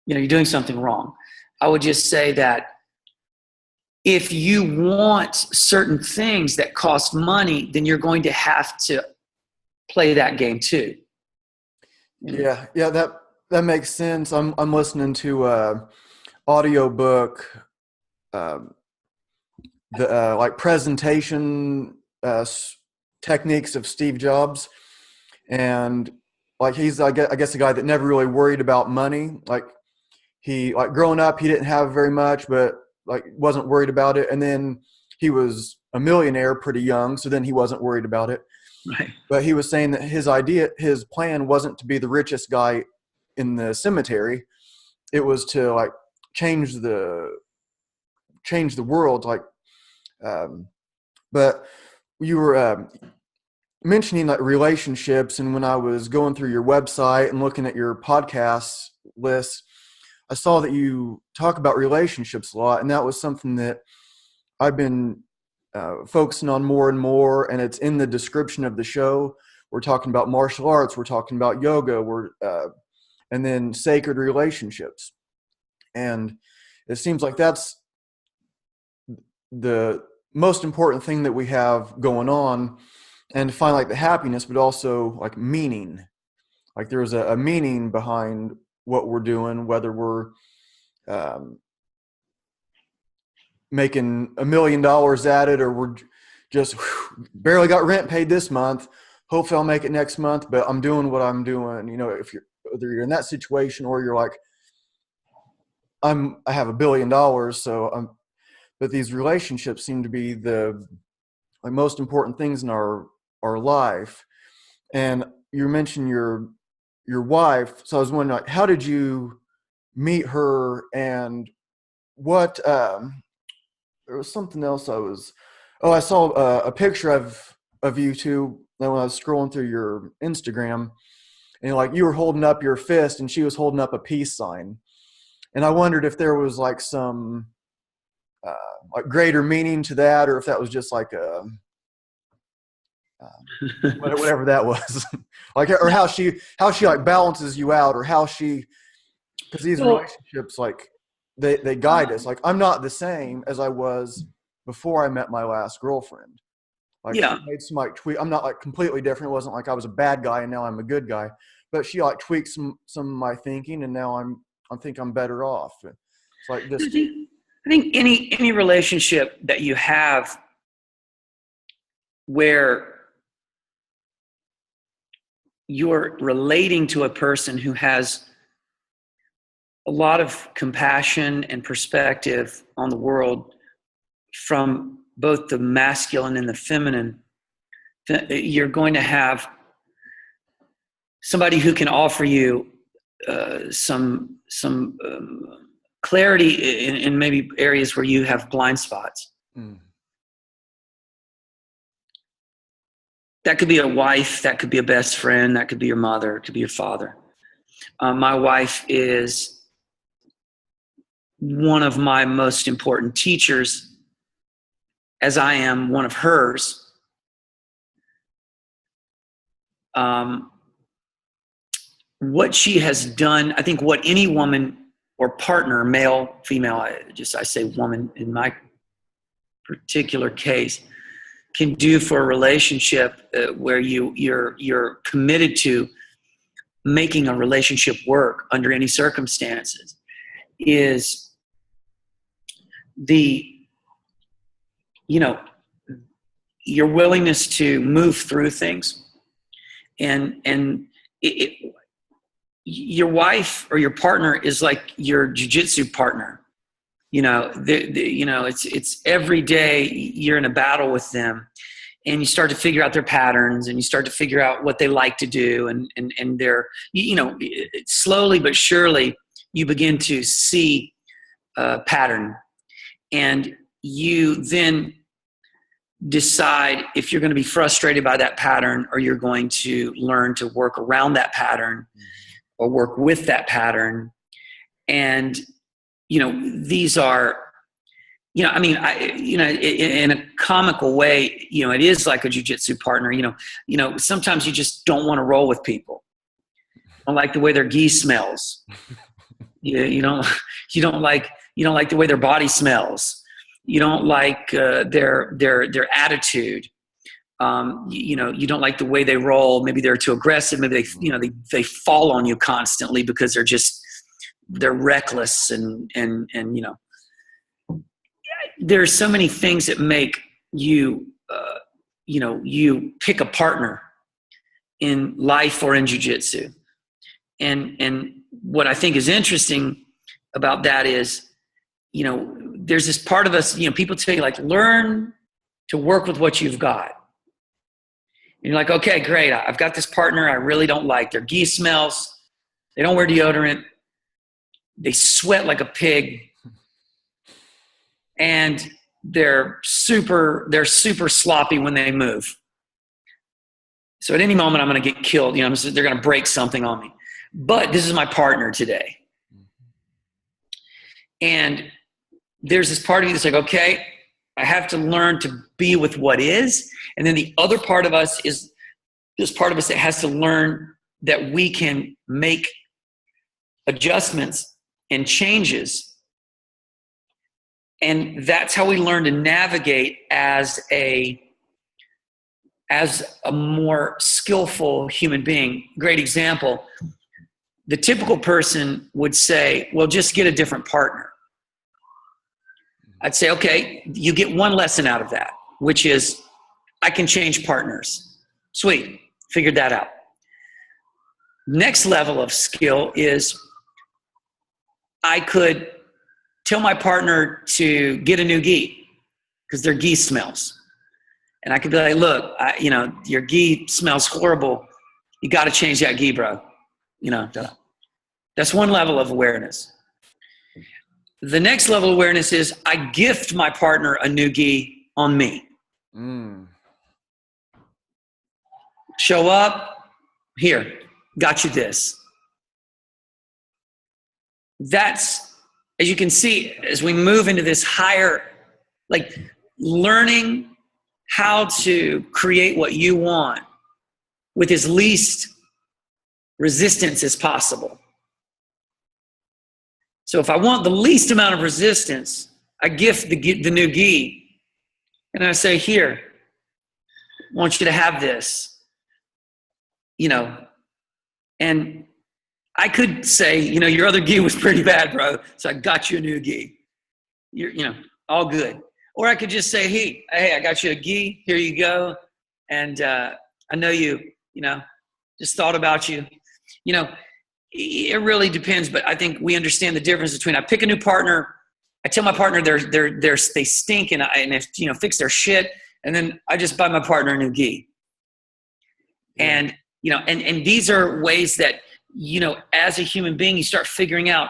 You're doing something wrong. I would just say that if you want certain things that cost money, then you're going to have to play that game too. Yeah, that makes sense. I'm listening to audiobook, the like presentation techniques of Steve Jobs, and like he's I guess a guy that never really worried about money. Like he like growing up, he didn't have very much, but like wasn't worried about it. And then he was a millionaire pretty young, so then he wasn't worried about it. Right. But he was saying that his plan wasn't to be the richest guy in the cemetery. It was to like change the world. Like, but you were mentioning like relationships, and when I was going through your website and looking at your podcast list, I saw that you talk about relationships a lot, and that was something that I've been focusing on more and more, and it's in the description of the show. We're talking about martial arts, we're talking about yoga, and then sacred relationships. And it seems like that's the most important thing that we have going on, and to find like the happiness, but also like meaning. Like there's a meaning behind what we're doing, whether we're making $1 million at it, or we're just barely got rent paid this month. Hopefully I'll make it next month, but I'm doing what I'm doing. You know, whether you're in that situation or you're like, I have $1 billion, so but these relationships seem to be the like most important things in our life. And you mentioned your wife, so I was wondering, like, how did you meet her, and what there was something else I saw a picture of you two when I was scrolling through your Instagram, and like you were holding up your fist and she was holding up a peace sign, and I wondered if there was like some like greater meaning to that, or if that was just like a whatever that was. Like, or how she like balances you out, or how she, because these relationships, like they guide us. Like I'm not the same as I was before I met my last girlfriend. Like she made some like tweak. I'm not like completely different. It wasn't like I was a bad guy and now I'm a good guy, but she like tweaked some of my thinking, and now I think I'm better off. It's like this. I think any relationship that you have where you're relating to a person who has a lot of compassion and perspective on the world from both the masculine and the feminine, you're going to have somebody who can offer you some clarity in maybe areas where you have blind spots. That could be a wife, that could be a best friend, that could be your mother, it could be your father. My wife is one of my most important teachers, as I am one of hers. What she has done, I think what any woman or partner, male, female, I say woman in my particular case, can do for a relationship where you're committed to making a relationship work under any circumstances is your willingness to move through things, and your wife or your partner is like your jiu-jitsu partner. It's every day you're in a battle with them, and you start to figure out their patterns, and you start to figure out what they like to do, and they're, slowly but surely you begin to see a pattern, and you then decide if you're going to be frustrated by that pattern, or you're going to learn to work around that pattern or work with that pattern. And these are, in a comical way, it is like a jiu-jitsu partner. Sometimes you just don't want to roll with people. You don't like the way their gi smells. You don't like the way their body smells. You don't like their attitude. You don't like the way they roll. Maybe they're too aggressive. Maybe they fall on you constantly because they're reckless and there's so many things that make you you pick a partner in life or in jiu-jitsu. And what I think is interesting about that is, there's this part of us, people tell you, like, learn to work with what you've got. And you're like, okay, great. I've got this partner I really don't like. Their gi smells. They don't wear deodorant. They sweat like a pig. And they're super sloppy when they move. So at any moment, I'm going to get killed. They're going to break something on me. But this is my partner today. And there's this part of you that's like, okay, I have to learn to be with what is. And then the other part of us is this part of us that has to learn that we can make adjustments and changes. And that's how we learn to navigate as a more skillful human being. Great example. The typical person would say, well, just get a different partner. I'd say, okay, you get one lesson out of that, which is I can change partners. Sweet, figured that out. Next level of skill is I could tell my partner to get a new gi because their gi smells. And I could be like, look, your gi smells horrible. You got to change that gi, bro. That's one level of awareness. The next level of awareness is I gift my partner a new gi on me. Show up, here, got you this. That's, as you can see, as we move into this higher, like learning how to create what you want with as least resistance as possible. So if I want the least amount of resistance, I gift the new gi. And I say, here, I want you to have this. And I could say, your other gi was pretty bad, bro. So I got you a new gi. You're, all good. Or I could just say, hey, I got you a gi. Here you go. And I know you just thought about you. It really depends, but I think we understand the difference between I pick a new partner, I tell my partner they stink and fix their shit, and then I just buy my partner a new gi. And and these are ways that as a human being you start figuring out,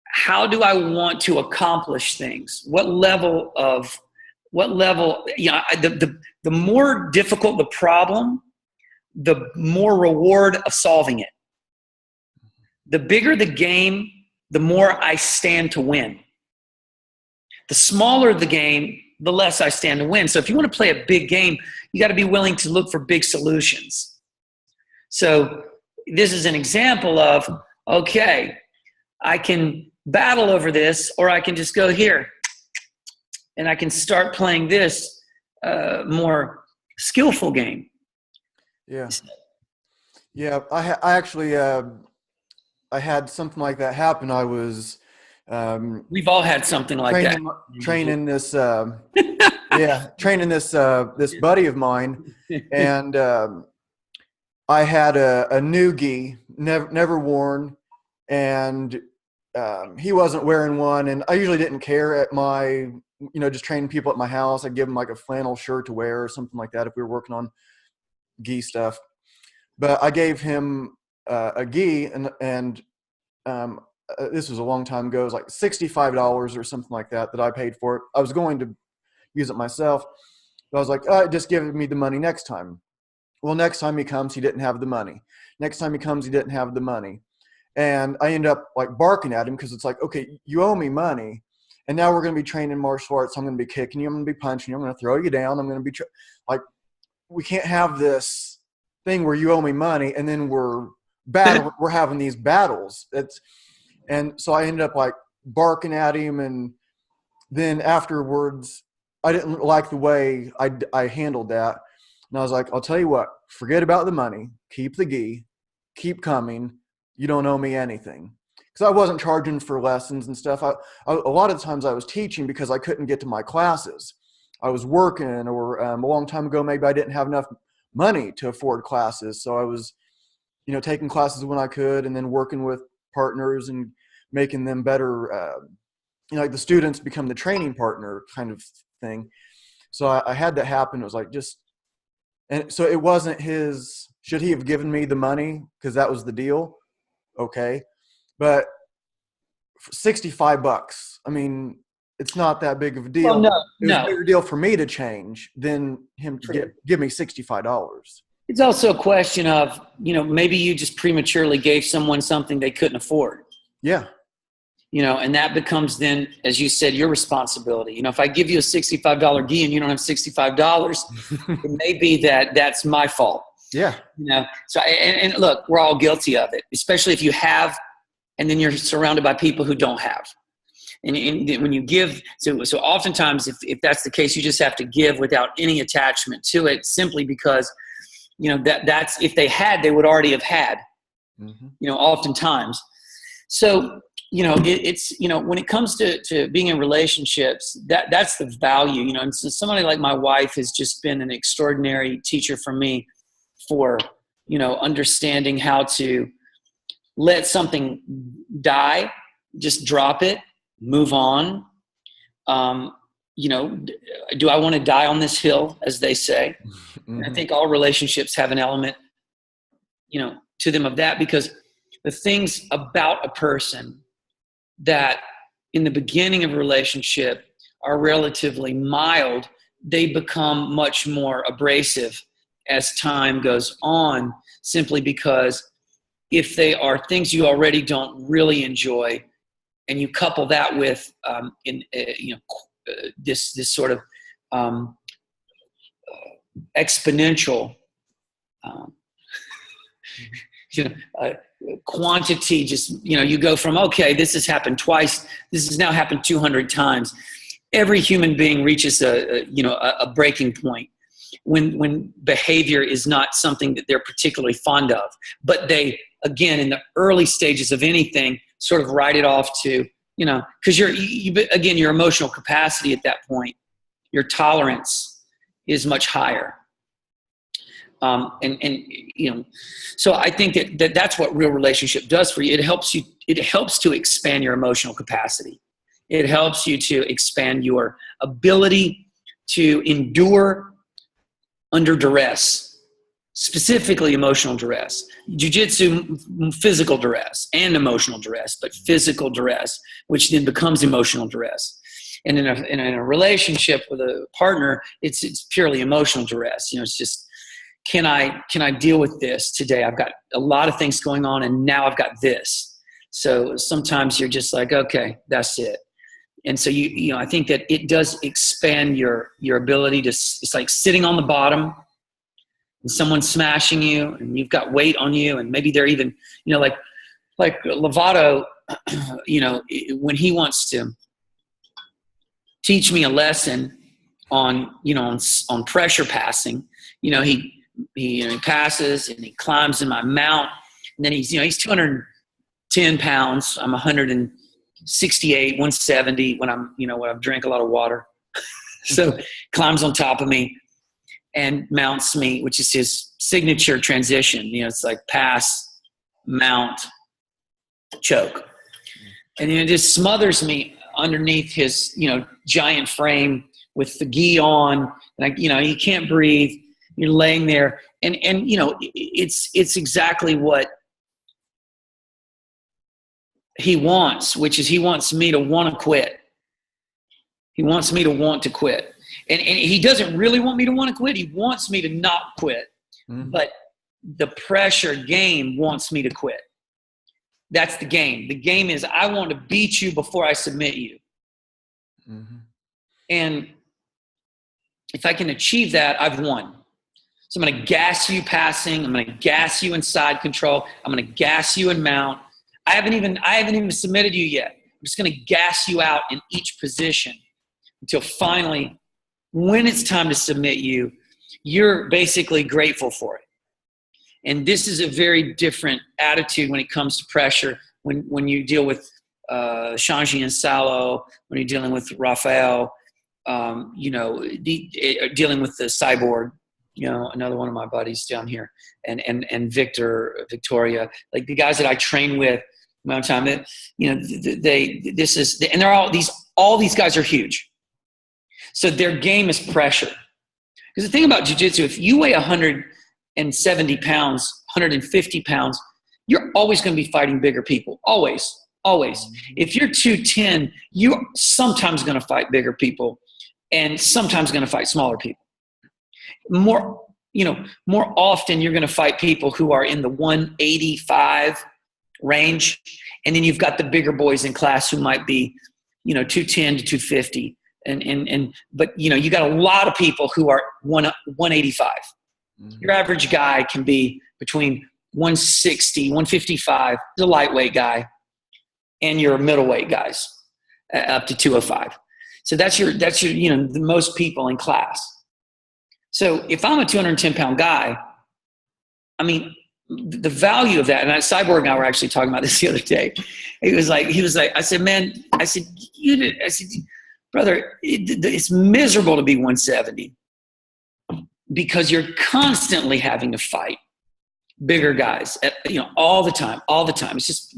how do I want to accomplish things? What level? The more difficult the problem, the more reward of solving it. The bigger the game, the more I stand to win. The smaller the game, the less I stand to win. So if you want to play a big game, you got to be willing to look for big solutions. So this is an example of, okay, I can battle over this, or I can just go here and I can start playing this more skillful game. Yeah. Yeah. I actually, I had something like that happen. I was, we've all had something like training this buddy of mine, and I had a new gi, never worn, and he wasn't wearing one, and I usually didn't care at my, just training people at my house. I'd give them like a flannel shirt to wear or something like that if we were working on gi stuff. But I gave him a gi, and this was a long time ago. It was like $65 or something like that I paid for it. I was going to use it myself, but I was like, just give me the money next time. Well, next time he comes, he didn't have the money. Next time he comes, he didn't have the money. And I end up like barking at him because it's like, okay, you owe me money, and now we're going to be training martial arts. I'm going to be kicking you. I'm going to be punching you. I'm going to throw you down. I'm going to be like, we can't have this thing where you owe me money and then we're having these battles. And so I ended up like barking at him, and then afterwards, I didn't like the way I handled that. And I was like, I'll tell you what, forget about the money, keep the gi, keep coming. You don't owe me anything. Because I wasn't charging for lessons and stuff. A lot of times I was teaching because I couldn't get to my classes. I was working, or a long time ago, maybe I didn't have enough money to afford classes. So I was, taking classes when I could, and then working with partners and making them better. Like the students become the training partner kind of thing. So I had that happen. It was like and so it wasn't should he have given me the money? Because that was the deal. Okay. But $65, I mean, it's not that big of a deal. Well, no, it was a bigger deal for me to change than him to give me $65. It's also a question of, maybe you just prematurely gave someone something they couldn't afford. Yeah. And that becomes then, as you said, your responsibility. If I give you a $65 gi and you don't have $65, it may be that's my fault. Yeah. So, and look, we're all guilty of it, especially if you have, and then you're surrounded by people who don't have. And when you give, so oftentimes if that's the case, you just have to give without any attachment to it, simply because, that's, if they had, they would already have had, oftentimes. So, it's, when it comes to being in relationships, that's the value, and so somebody like my wife has just been an extraordinary teacher for me for, understanding how to let something die, just drop it, move on. Do I want to die on this hill, as they say? And I think all relationships have an element, to them of that, because the things about a person that in the beginning of a relationship are relatively mild, they become much more abrasive as time goes on, simply because if they are things you already don't really enjoy, and you couple that with this sort of exponential quantity, just you go from, okay, this has happened twice, this has now happened 200 times. Every human being reaches a breaking point when behavior is not something that they're particularly fond of, but they, again, in the early stages of anything, sort of write it off to, because your emotional capacity at that point, your tolerance is much higher. So I think that's what real relationship does for you. It helps to expand your emotional capacity. It helps you to expand your ability to endure under duress, specifically emotional duress. Jiu-jitsu, physical duress and emotional duress, but physical duress, which then becomes emotional duress. And in a relationship with a partner, it's purely emotional duress. It's just, can I deal with this today? I've got a lot of things going on, and now I've got this. So sometimes you're just like, okay, that's it. And so I think that it does expand your ability to. It's like sitting on the bottom, and someone's smashing you, and you've got weight on you, and maybe they're even, like Lovato, when he wants to teach me a lesson on pressure passing, he passes and he climbs in my mount, and then he's 210 pounds. I'm 168, 170 when I've drank a lot of water. So climbs on top of me and mounts me, which is his signature transition. It's like pass, mount, choke. And it just smothers me underneath his, giant frame with the gi on. And you can't breathe. You're laying there, and it's exactly what he wants, which is he wants me to want to quit. He wants me to want to quit. And he doesn't really want me to want to quit. He wants me to not quit. Mm-hmm. But the pressure game wants me to quit. That's the game. The game is, I want to beat you before I submit you. Mm-hmm. And if I can achieve that, I've won. So I'm going to gas you passing. I'm going to gas you in side control. I'm going to gas you in mount. I haven't even submitted you yet. I'm just going to gas you out in each position until finally, when it's time to submit you, you're basically grateful for it. And this is a very different attitude when it comes to pressure. When you deal with Shayne and Salo, when you're dealing with Rafael, dealing with the Cyborg, another one of my buddies down here, and Victoria, like the guys that I train with my own time, and they're all these guys are huge. So their game is pressure. Because the thing about jiu-jitsu, if you weigh 170 pounds, 150 pounds, you're always going to be fighting bigger people. Always. If you're 210, you're sometimes going to fight bigger people and sometimes going to fight smaller people. More often you're going to fight people who are in the 185 range. And then you've got the bigger boys in class who might be, 210 to 250. But you got a lot of people who are 185. Mm-hmm. Your average guy can be between 160, 155, the lightweight guy, and your middleweight guys up to 205. So that's your the most people in class. So if I'm a 210 pound guy, I mean, the value of that, and Cyborg and I were actually talking about this the other day. He was like, I said, brother, it's miserable to be 170 because you're constantly having to fight bigger guys, all the time. It's just,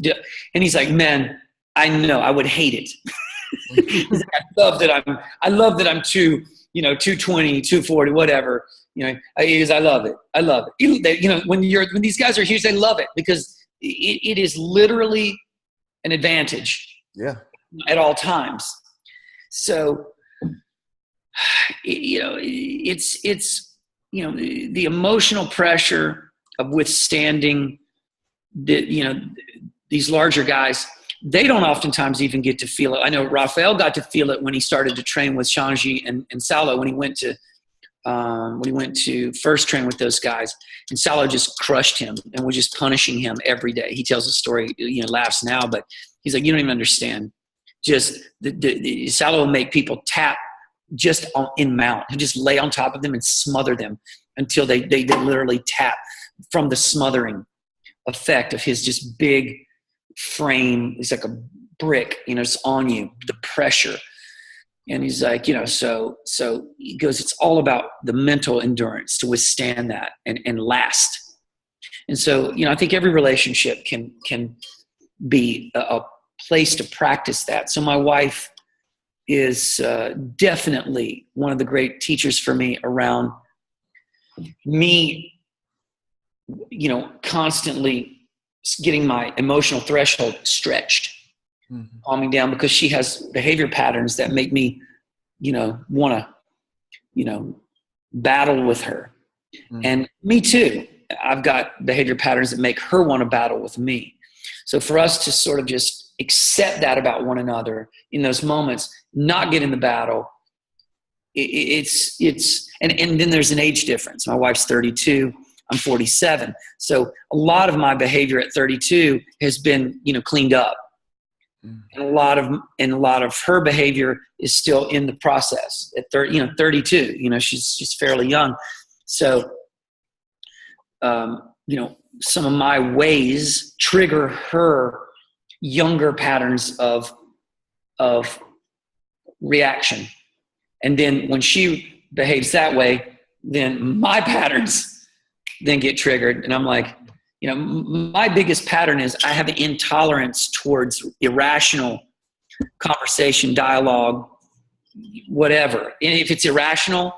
and he's like, man, I know, I would hate it. He's like, I love that I'm 220, 240, whatever. Because I love it. When these guys are huge, they love it because it is literally an advantage. Yeah. At all times. So, it's the emotional pressure of withstanding these larger guys. They don't oftentimes even get to feel it. I know Rafael got to feel it when he started to train with Shayne and Salo when he went to first train with those guys, and Salo just crushed him and was just punishing him every day. He tells the story, laughs now, but he's like, you don't even understand. Just the Salo will make people tap just in mount. He'll just lay on top of them and smother them until they literally tap from the smothering effect of his just big frame. He's like a brick, it's on you, the pressure. And he's like, so he goes, it's all about the mental endurance to withstand that and last. And so, I think every relationship can be a place to practice that. So my wife is definitely one of the great teachers for me around me, constantly getting my emotional threshold stretched, calming down, because she has behavior patterns that make me, want to, battle with her. And me too. I've got behavior patterns that make her want to battle with me. So for us to sort of just accept that about one another in those moments, not get in the battle, and then there's an age difference. My wife's 32. I'm 47. So a lot of my behavior at 32 has been, cleaned up. And a lot of her behavior is still in the process at 32, she's fairly young. So, some of my ways trigger her younger patterns of reaction. And then when she behaves that way, then my patterns then get triggered. And I'm like, my biggest pattern is I have an intolerance towards irrational conversation, dialogue, whatever. And if it's irrational,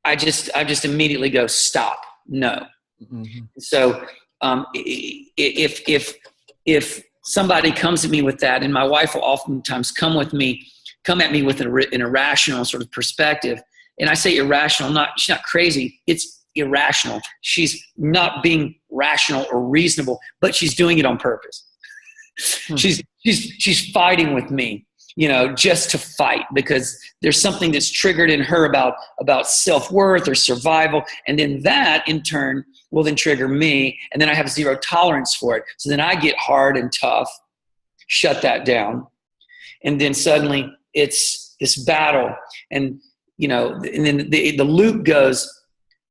I just immediately go, stop. No. Mm-hmm. So if somebody comes at me with that, and my wife will oftentimes come at me with an irrational sort of perspective. And I say irrational, she's not crazy. It's irrational. She's not being rational or reasonable, but she's doing it on purpose. She's fighting with me, just to fight, because there's something that's triggered in her about self-worth or survival. And then that in turn will then trigger me. And then I have zero tolerance for it. So then I get hard and tough, shut that down. And then suddenly it's this battle. And, and then the loop goes,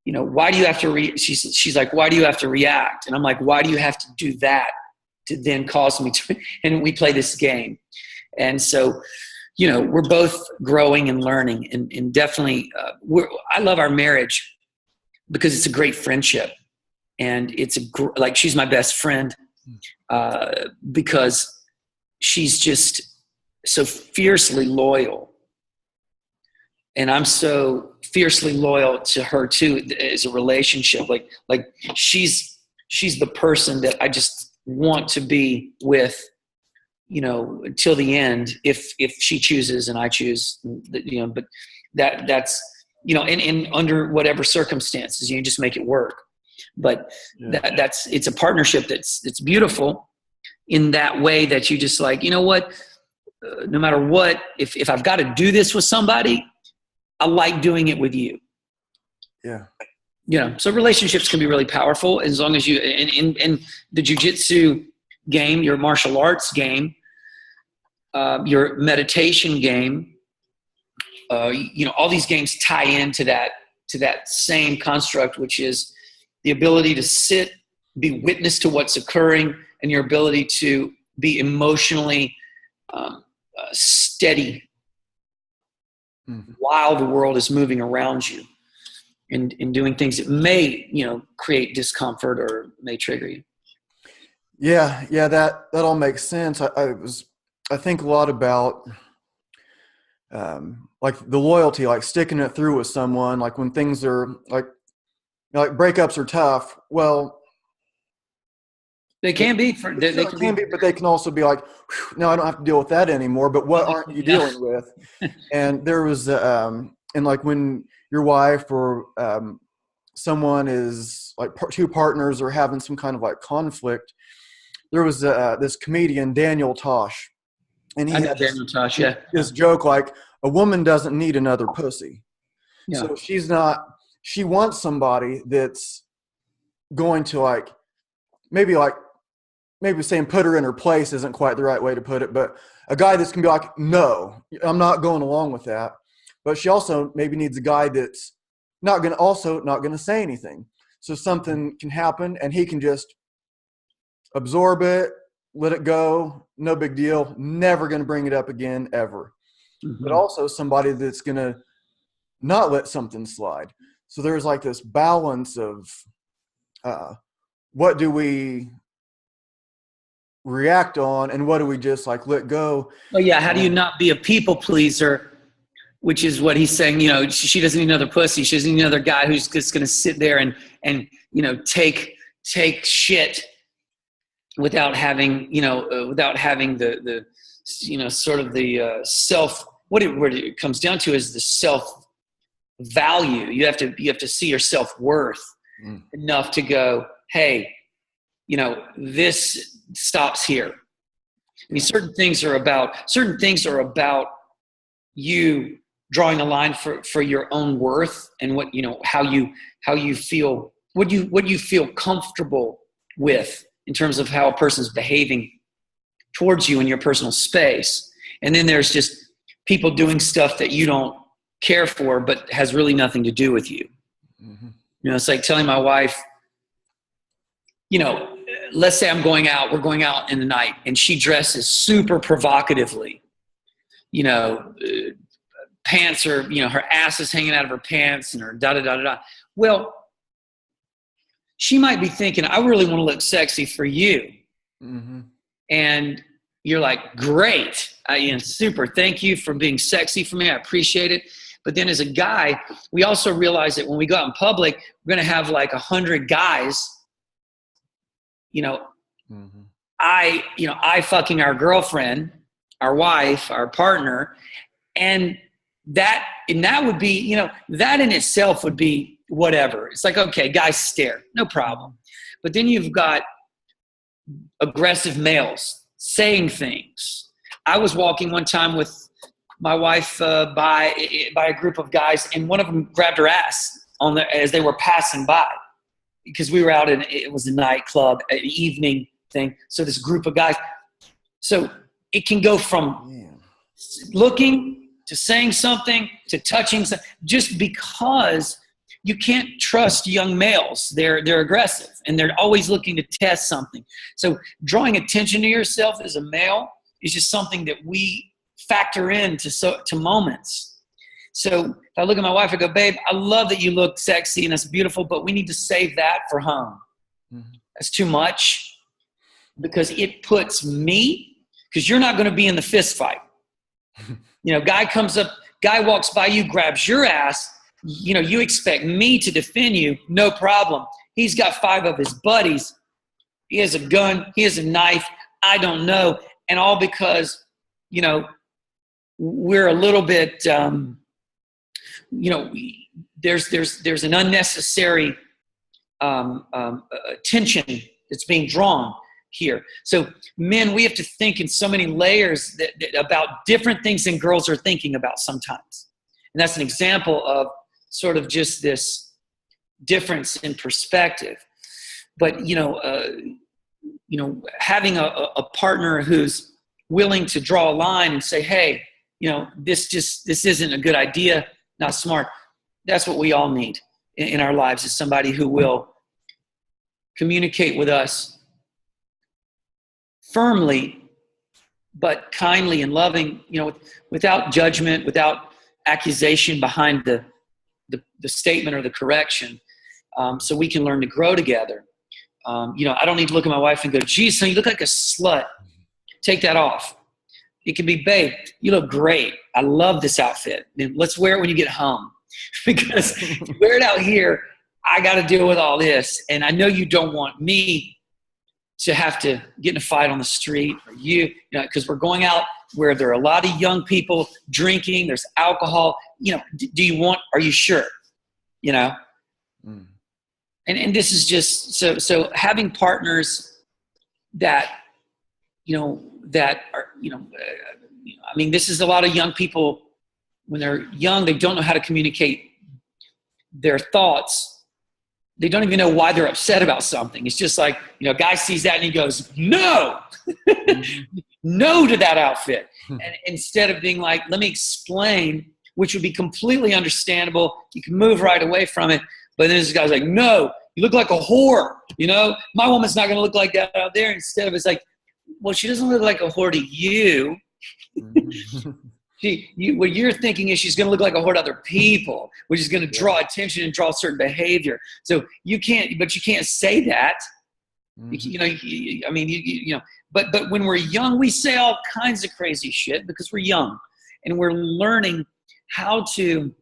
why do you have to she's like, why do you have to react? And I'm like, why do you have to do that to then cause me to, and we play this game. And so, we're both growing and learning, and definitely, I love our marriage because it's a great friendship, and it's like, she's my best friend, because she's just so fiercely loyal. And I'm so fiercely loyal to her too, as a relationship. Like she's the person that I just want to be with, until the end, if she chooses and I choose, but that's, and under whatever circumstances, you just make it work. But it's a partnership that's beautiful in that way, that you just like, what, no matter what, if I've got to do this with somebody, I like doing it with you. Yeah. So relationships can be really powerful as long as you, in the jiu-jitsu game, your martial arts game, your meditation game, all these games tie into that same construct, which is the ability to sit, be witness to what's occurring, and your ability to be emotionally steady while the world is moving around you, and doing things that may, create discomfort or may trigger you. Yeah. That all makes sense. I think a lot about, like the loyalty, like sticking it through with someone, like when things are like breakups are tough. Well, they can be, they can be, but they can also be like, no, I don't have to deal with that anymore. But what aren't you dealing with? And there was, and like when your wife or someone is like two partners are having some kind of like conflict, there was this comedian, Daniel Tosh, and he had this joke like, a woman doesn't need another pussy. Yeah. So she wants somebody that's going to like, maybe saying put her in her place isn't quite the right way to put it, but a guy that's going to be like, no, I'm not going along with that. But she also maybe needs a guy that's not going to say anything. So something can happen and he can just absorb it, let it go, no big deal, never going to bring it up again ever. Mm-hmm. But also somebody that's going to not let something slide. So there's like this balance of what do we react on and what do we just like let go. Oh yeah, how do you not be a people pleaser, which is what he's saying. She doesn't need another pussy, she doesn't need another guy who's just going to sit there and take shit without having the sort of the self. What it comes down to is the self value. You have to see your self worth enough to go, hey, this stops here. I mean, certain things are about you drawing a line for your own worth and what, how you feel, what you feel comfortable with in terms of how a person's behaving towards you in your personal space. And then there's just people doing stuff that you don't care for, but has really nothing to do with you. Mm-hmm. It's like telling my wife, let's say we're going out in the night and she dresses super provocatively, pants are, her ass is hanging out of her pants and her da-da-da-da-da. Well, she might be thinking, I really want to look sexy for you. Mm-hmm. And you're like, great. Super. Thank you for being sexy for me. I appreciate it. But then as a guy, we also realize that when we go out in public, we're going to have like 100 guys, mm-hmm. I fucking our girlfriend, our wife, our partner. And that would be, that in itself would be whatever. It's like, okay, guys stare, no problem. But then you've got aggressive males saying things. I was walking one time with my wife by a group of guys, and one of them grabbed her ass as they were passing by, because we were out it was a nightclub, an evening thing. So this group of guys, so it can go from looking to saying something, to touching something, just because you can't trust young males. They're aggressive and they're always looking to test something. So drawing attention to yourself as a male is just something that we factor into to moments. So if I look at my wife, I go, babe, I love that you look sexy and that's beautiful, but we need to save that for home. Mm-hmm. That's too much because it puts me, because you're not going to be in the fist fight. Guy walks by you, grabs your ass. You expect me to defend you, no problem. He's got 5 of his buddies. He has a gun. He has a knife. I don't know. And all because, we're a little bit, there's an unnecessary tension that's being drawn here. So men, we have to think in so many layers that about different things than girls are thinking about sometimes. And that's an example of sort of just this difference in perspective. But, having a partner who's willing to draw a line and say, hey, this isn't a good idea, not smart. That's what we all need in our lives, is somebody who will communicate with us firmly, but kindly and loving, without judgment, without accusation behind the statement or the correction, so we can learn to grow together. I don't need to look at my wife and go, geez, son, you look like a slut. Take that off. It can be, babe, you look great. I love this outfit. Let's wear it when you get home. Because if you wear it out here, I got to deal with all this. And I know you don't want me to have to get in a fight on the street, or because we're going out where there are a lot of young people drinking, there's alcohol. Are you sure? And this is just, so having partners that, that are, this is a lot of young people, when they're young, they don't know how to communicate their thoughts. They don't even know why they're upset about something. It's just like, a guy sees that and he goes, no, no to that outfit. And instead of being like, let me explain, which would be completely understandable. You can move right away from it. But then this guy's like, no, you look like a whore. My woman's not going to look like that out there. Instead of, it's like, well, she doesn't look like a whore to you. What you're thinking is she's going to look like a whore to other people, which is going to draw attention and draw certain behavior. So you can't say that. But when we're young, we say all kinds of crazy shit because we're young and we're learning how to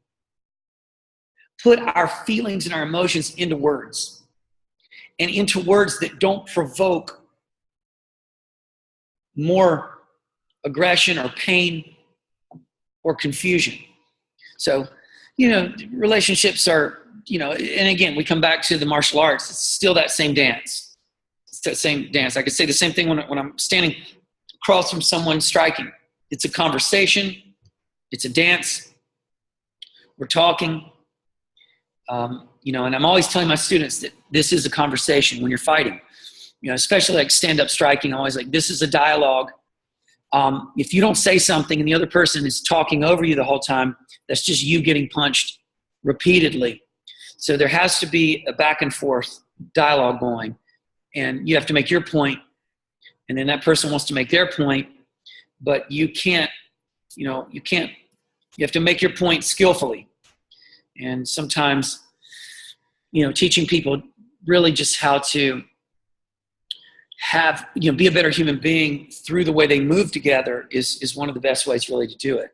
put our feelings and our emotions into words, and into words that don't provoke more aggression or pain or confusion. So, relationships are, and again, we come back to the martial arts. It's still that same dance. It's that same dance. I could say the same thing when I'm standing across from someone striking. It's a conversation. It's a dance. We're talking. And I'm always telling my students that this is a conversation when you're fighting. Especially like stand-up striking, I'm always like, this is a dialogue. If you don't say something and the other person is talking over you the whole time, that's just you getting punched repeatedly. So there has to be a back and forth dialogue going, and you have to make your point, and then that person wants to make their point, but you have to make your point skillfully. And sometimes, teaching people really just how to have, be a better human being through the way they move together is one of the best ways really to do it.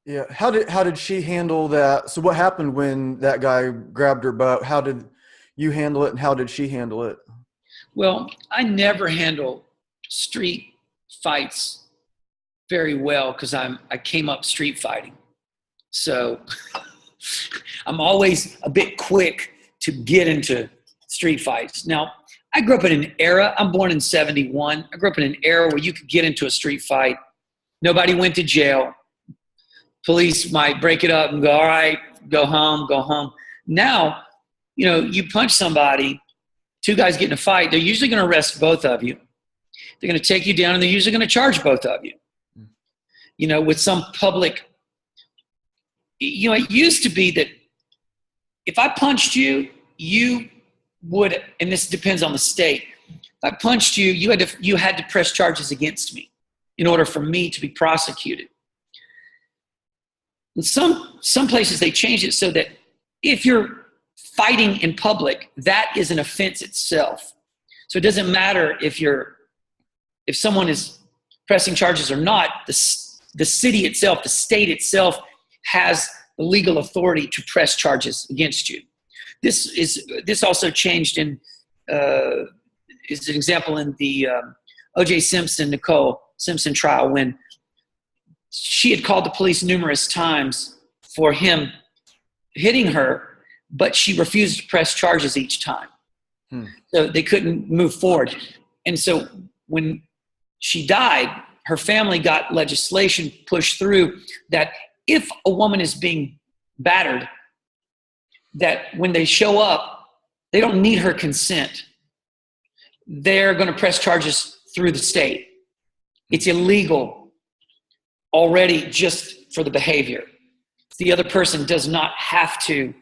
Yeah. How did she handle that? So what happened when that guy grabbed her butt? How did you handle it, and how did she handle it? Well, I never handle street fights very well because I came up street fighting. So I'm always a bit quick to get into street fights. Now, I grew up in an era, I'm born in 71. I grew up in an era where you could get into a street fight. Nobody went to jail. Police might break it up and go, all right, go home. Now, you punch somebody, 2 guys get in a fight, they're usually going to arrest both of you. They're going to take you down, and they're usually going to charge both of you. with some public, it used to be that if I punched you, you would, and this depends on the state. If I punched you, you had to press charges against me in order for me to be prosecuted. In some places they changed it so that if you're fighting in public, that is an offense itself. So it doesn't matter if someone is pressing charges or not, the city itself, the state itself has the legal authority to press charges against you. This also changed is an example in the O.J. Nicole Simpson trial, when she had called the police numerous times for him hitting her, but she refused to press charges each time. So they couldn't move forward. And so when she died, her family got legislation pushed through that if a woman is being battered, that when they show up, they don't need her consent. They're going to press charges through the state. It's illegal already just for the behavior. The other person does not have to,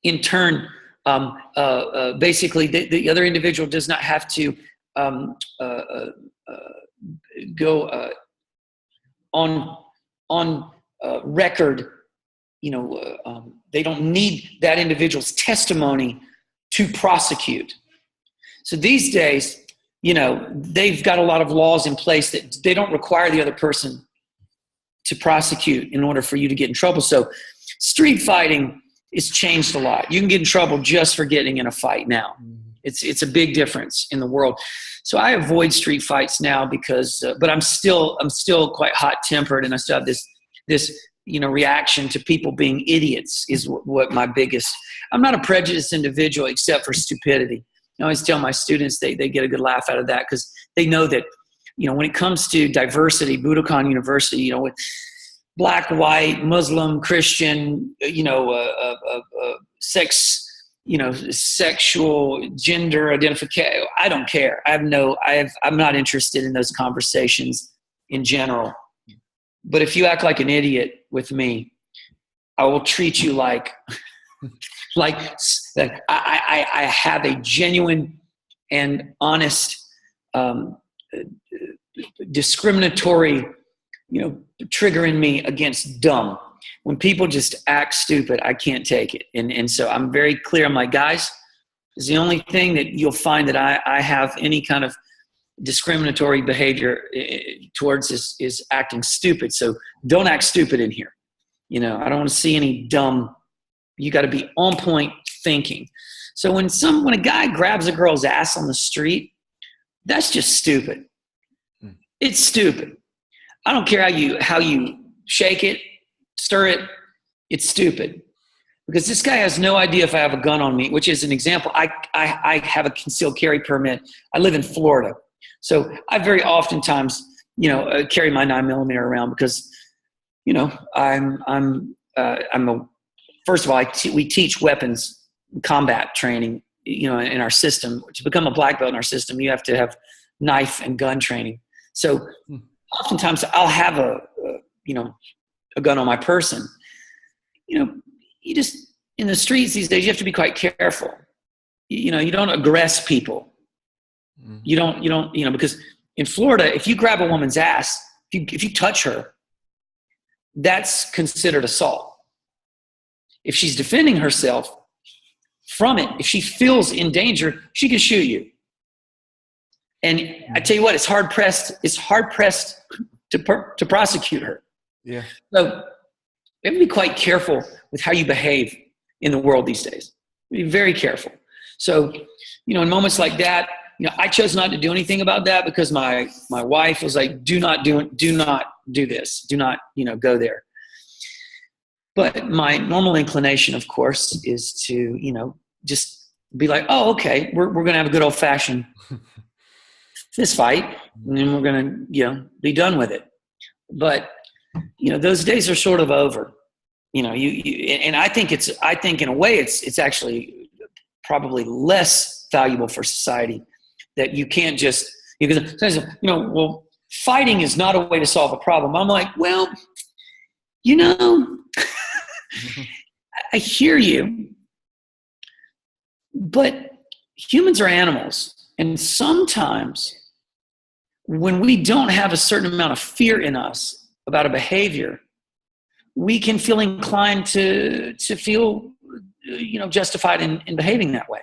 in turn, basically the other individual does not have to go on record. They don't need that individual's testimony to prosecute. So these days, they've got a lot of laws in place that they don't require the other person to prosecute in order for you to get in trouble. So street fighting is changed a lot. You can get in trouble just for getting in a fight now. It's a big difference in the world. So I avoid street fights now because, but I'm still quite hot tempered, and I still have this reaction to people being idiots is what my biggest. I'm not a prejudiced individual except for stupidity. I always tell my students they get a good laugh out of that because they know that when it comes to diversity, Budokon University, with black, white, Muslim, Christian, sex, sexual, gender identification. I don't care. I'm not interested in those conversations in general. But if you act like an idiot with me, I will treat you like I have a genuine and honest, discriminatory, trigger in me against dumb. When people just act stupid, I can't take it. And so I'm very clear. I'm like, guys, this is the only thing that you'll find that I have any kind of discriminatory behavior towards is acting stupid. So don't act stupid in here. I don't want to see any dumb. You got to be on point thinking. So when a guy grabs a girl's ass on the street, that's just stupid. It's stupid. I don't care how you shake it, stir it. It's stupid. Because this guy has no idea if I have a gun on me, which is an example. I have a concealed carry permit. I live in Florida. So I very oftentimes, carry my 9mm around because, first of all, we teach weapons combat training, in our system. To become a black belt in our system, you have to have knife and gun training. So oftentimes I'll have a gun on my person. You just, in the streets these days, you have to be quite careful. You don't aggress people. You don't, because in Florida, if you grab a woman's ass, if you touch her, that's considered assault. If she's defending herself from it, if she feels in danger, she can shoot you. And I tell you what, it's hard pressed to prosecute her. Yeah. So you have to be quite careful with how you behave in the world these days. Be very careful. So, in moments like that, I chose not to do anything about that because my wife was like, do not do this. Do not, go there. But my normal inclination, of course, is to, just be like, oh, okay, we're going to have a good old fashioned fist fight and then we're going to, be done with it. But, those days are sort of over, and I think in a way it's actually probably less valuable for society that you can't just, well, fighting is not a way to solve a problem. I'm like, well, you know, I hear you, but humans are animals. And sometimes when we don't have a certain amount of fear in us about a behavior, we can feel inclined to feel, justified in behaving that way.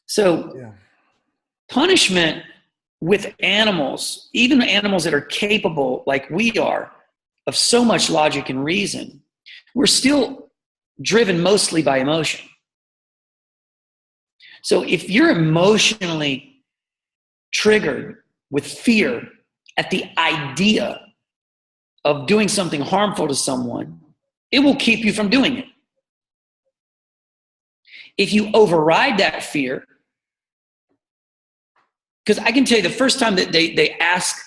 So punishment with animals, even animals that are capable, like we are, of so much logic and reason, we're still driven mostly by emotion. So if you're emotionally triggered with fear at the idea of doing something harmful to someone, it will keep you from doing it. If you override that fear, because I can tell you the first time that they ask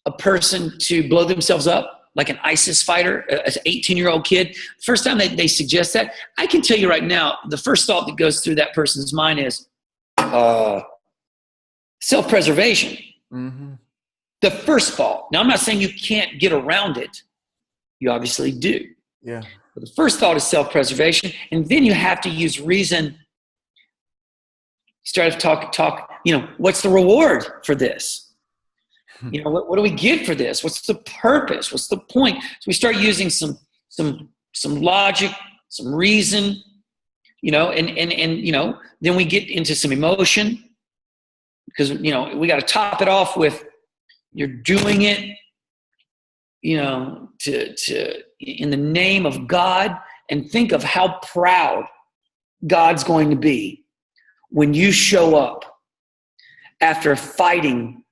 a person to blow themselves up, like an ISIS fighter, an 18-year-old kid, first time they suggest that, I can tell you right now, the first thought that goes through that person's mind is self-preservation. Mm-hmm. The first thought. Now, I'm not saying you can't get around it. You obviously do. Yeah. But the first thought is self-preservation, and then you have to use reason. Start to talk, what's the reward for this? What do we get for this? What's the purpose? What's the point? So we start using some logic, some reason, and then we get into some emotion because, we got to top it off with, you're doing it, to in the name of God, and think of how proud God's going to be when you show up after fighting,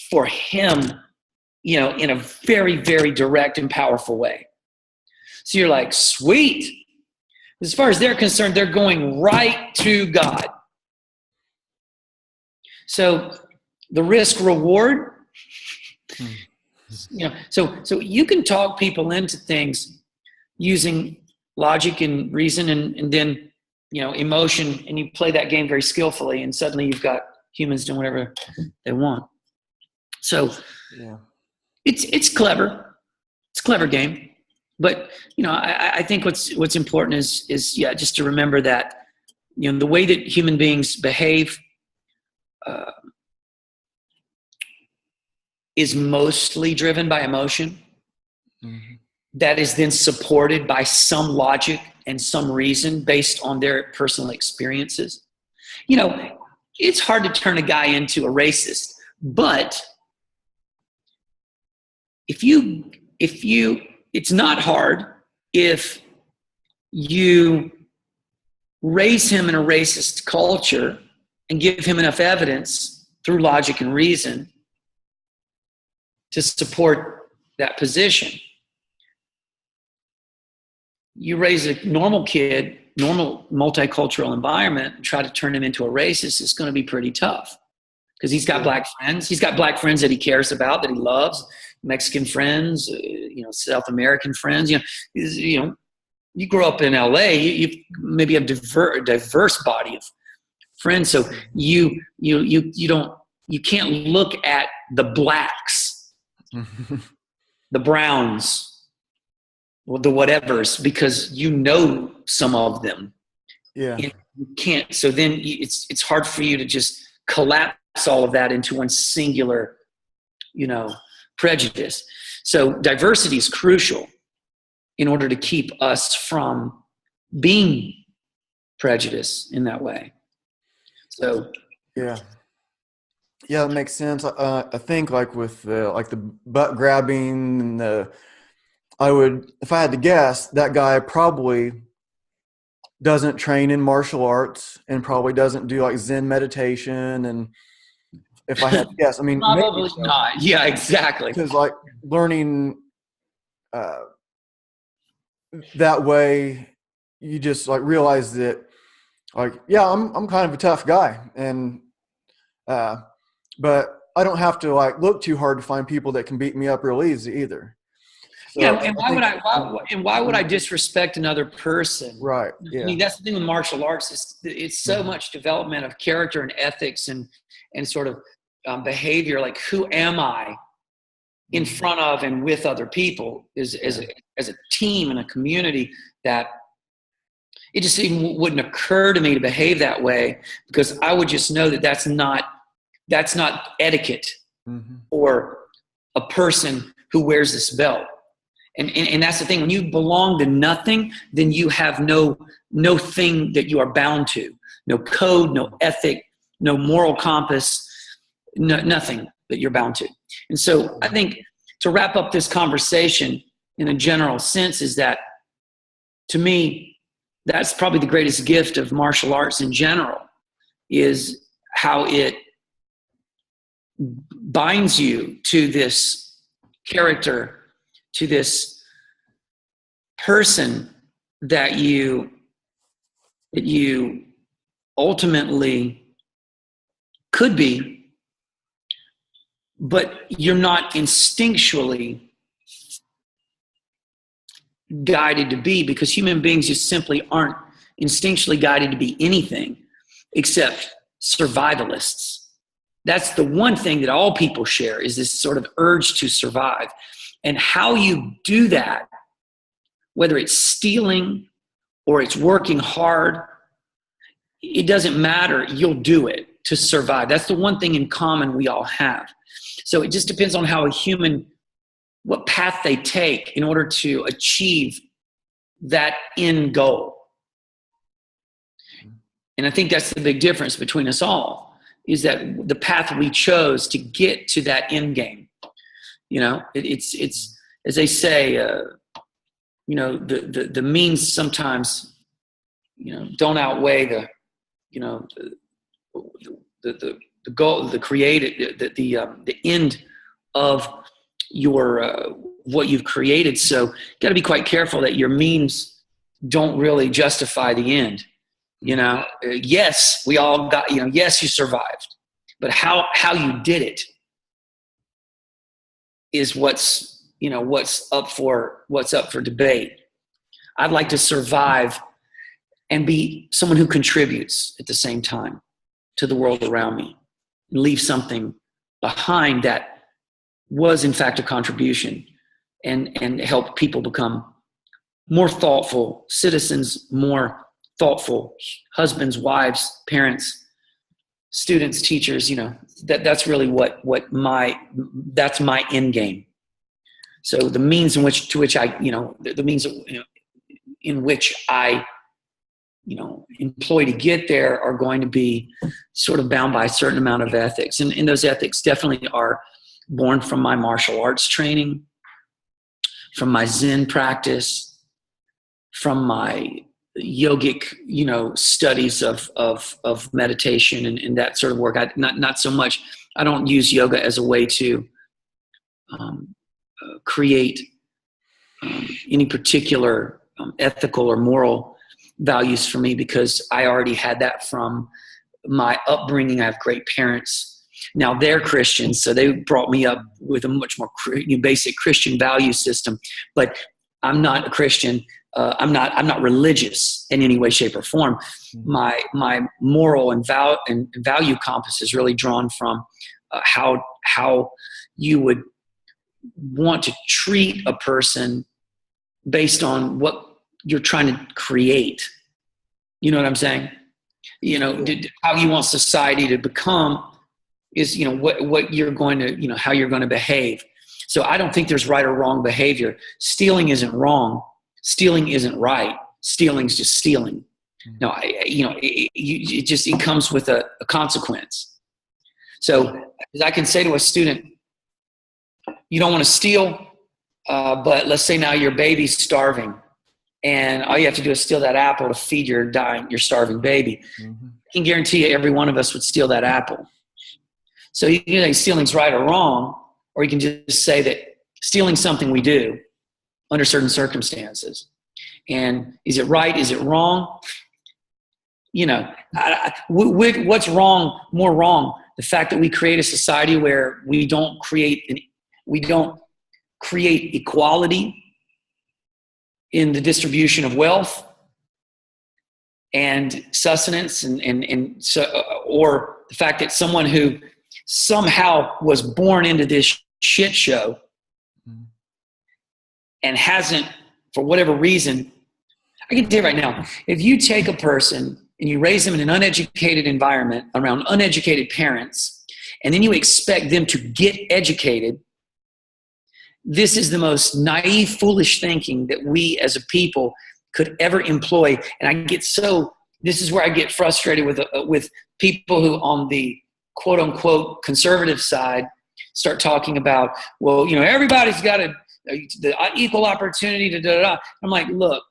for him, in a very, very direct and powerful way. So you're like, sweet. As far as they're concerned, they're going right to God. So the risk reward, so you can talk people into things using logic and reason and then, emotion, and you play that game very skillfully, and suddenly you've got humans doing whatever they want. So it's clever. It's a clever game. But, I think what's important is just to remember that, the way that human beings behave is mostly driven by emotion. Mm-hmm. That is then supported by some logic and some reason based on their personal experiences. It's hard to turn a guy into a racist, but it's not hard if you raise him in a racist culture and give him enough evidence through logic and reason to support that position. You raise a normal kid, normal multicultural environment, and try to turn him into a racist, it's going to be pretty tough because he's got black friends. He's got black friends that he cares about, that he loves, Mexican friends, South American friends. You grow up in LA, you maybe have a diverse body of friends. So you can't look at the blacks, the browns, the whatevers, because some of them. Yeah. And you can't. So then it's hard for you to just collapse all of that into one singular, prejudice. So diversity is crucial in order to keep us from being prejudiced in that way. So yeah, it makes sense. I think like with the butt grabbing and if I had to guess, that guy probably doesn't train in martial arts and probably doesn't do like Zen meditation. And if I had to guess, probably not. Yeah, exactly. Because like learning that way, you just like realize that like, yeah, I'm kind of a tough guy, and but I don't have to like look too hard to find people that can beat me up real easy either. So and why would I disrespect another person? Right. Yeah. That's the thing with martial arts. It's so much development of character and ethics and sort of behavior, like who am I in front of and with other people as a team and a community, that it just even wouldn't occur to me to behave that way, because I would just know that that's not etiquette for a person who wears this belt. And that's the thing. When you belong to nothing, then you have no thing that you are bound to. No code, no ethic, no moral compass, nothing that you're bound to. And so I think to wrap up this conversation in a general sense is that, to me, that's probably the greatest gift of martial arts in general, is how it binds you to this character, to this person that you ultimately could be, but you're not instinctually guided to be, because human beings just simply aren't instinctually guided to be anything except survivalists. That's the one thing that all people share, is this sort of urge to survive. And how you do that, whether it's stealing or it's working hard, it doesn't matter. You'll do it to survive. That's the one thing in common we all have. So it just depends on how a human, what path they take in order to achieve that end goal. And I think that's the big difference between us all, is that the path we chose to get to that end game. You know, it's as they say, you know, the means sometimes, you know, don't outweigh the, you know, the goal, the created, the end of your what you've created. So you got to be quite careful that your means don't really justify the end. You know, yes, we all got, you know, yes, you survived, but how you did it is what's up for debate. I'd like to survive and be someone who contributes at the same time to the world around me, and leave something behind that was in fact a contribution, and help people become more thoughtful citizens, more thoughtful husbands, wives, parents, students, teachers. You know, that's really that's my end game. So the means in which I, you know, the means in which I, you know, employ to get there are going to be sort of bound by a certain amount of ethics. And those ethics definitely are born from my martial arts training, from my Zen practice, from my yogic, you know, studies of meditation and that sort of work. Not so much. I don't use yoga as a way to create any particular ethical or moral values for me, because I already had that from my upbringing. I have great parents. Now they're Christians, so they brought me up with a much more basic Christian value system. But I'm not a Christian. I'm not religious in any way, shape, or form. My moral and value compass is really drawn from how you would want to treat a person based on what you're trying to create. You know what I'm saying? You know, how you want society to become is, you know, what you're going to, you know, how you're going to behave. So I don't think there's right or wrong behavior. Stealing isn't wrong. Stealing isn't right. Stealing's just stealing. No, it comes with a consequence. So as I can say to a student, you don't want to steal, but let's say now your baby's starving, and all you have to do is steal that apple to feed your starving baby. Mm-hmm. I can guarantee you every one of us would steal that apple. So you can say stealing's right or wrong, or you can just say that stealing's something we do under certain circumstances. And is it right? Is it wrong? You know, what's wrong, more wrong? The fact that we create a society where we don't create equality in the distribution of wealth and sustenance, and so, or the fact that someone who somehow was born into this shit show and hasn't, for whatever reason, I can tell you right now, if you take a person and you raise them in an uneducated environment around uneducated parents, and then you expect them to get educated, this is the most naive, foolish thinking that we as a people could ever employ. And this is where I get frustrated with people who on the quote unquote conservative side start talking about, well, everybody's got the equal opportunity to da-da-da. I'm like, look,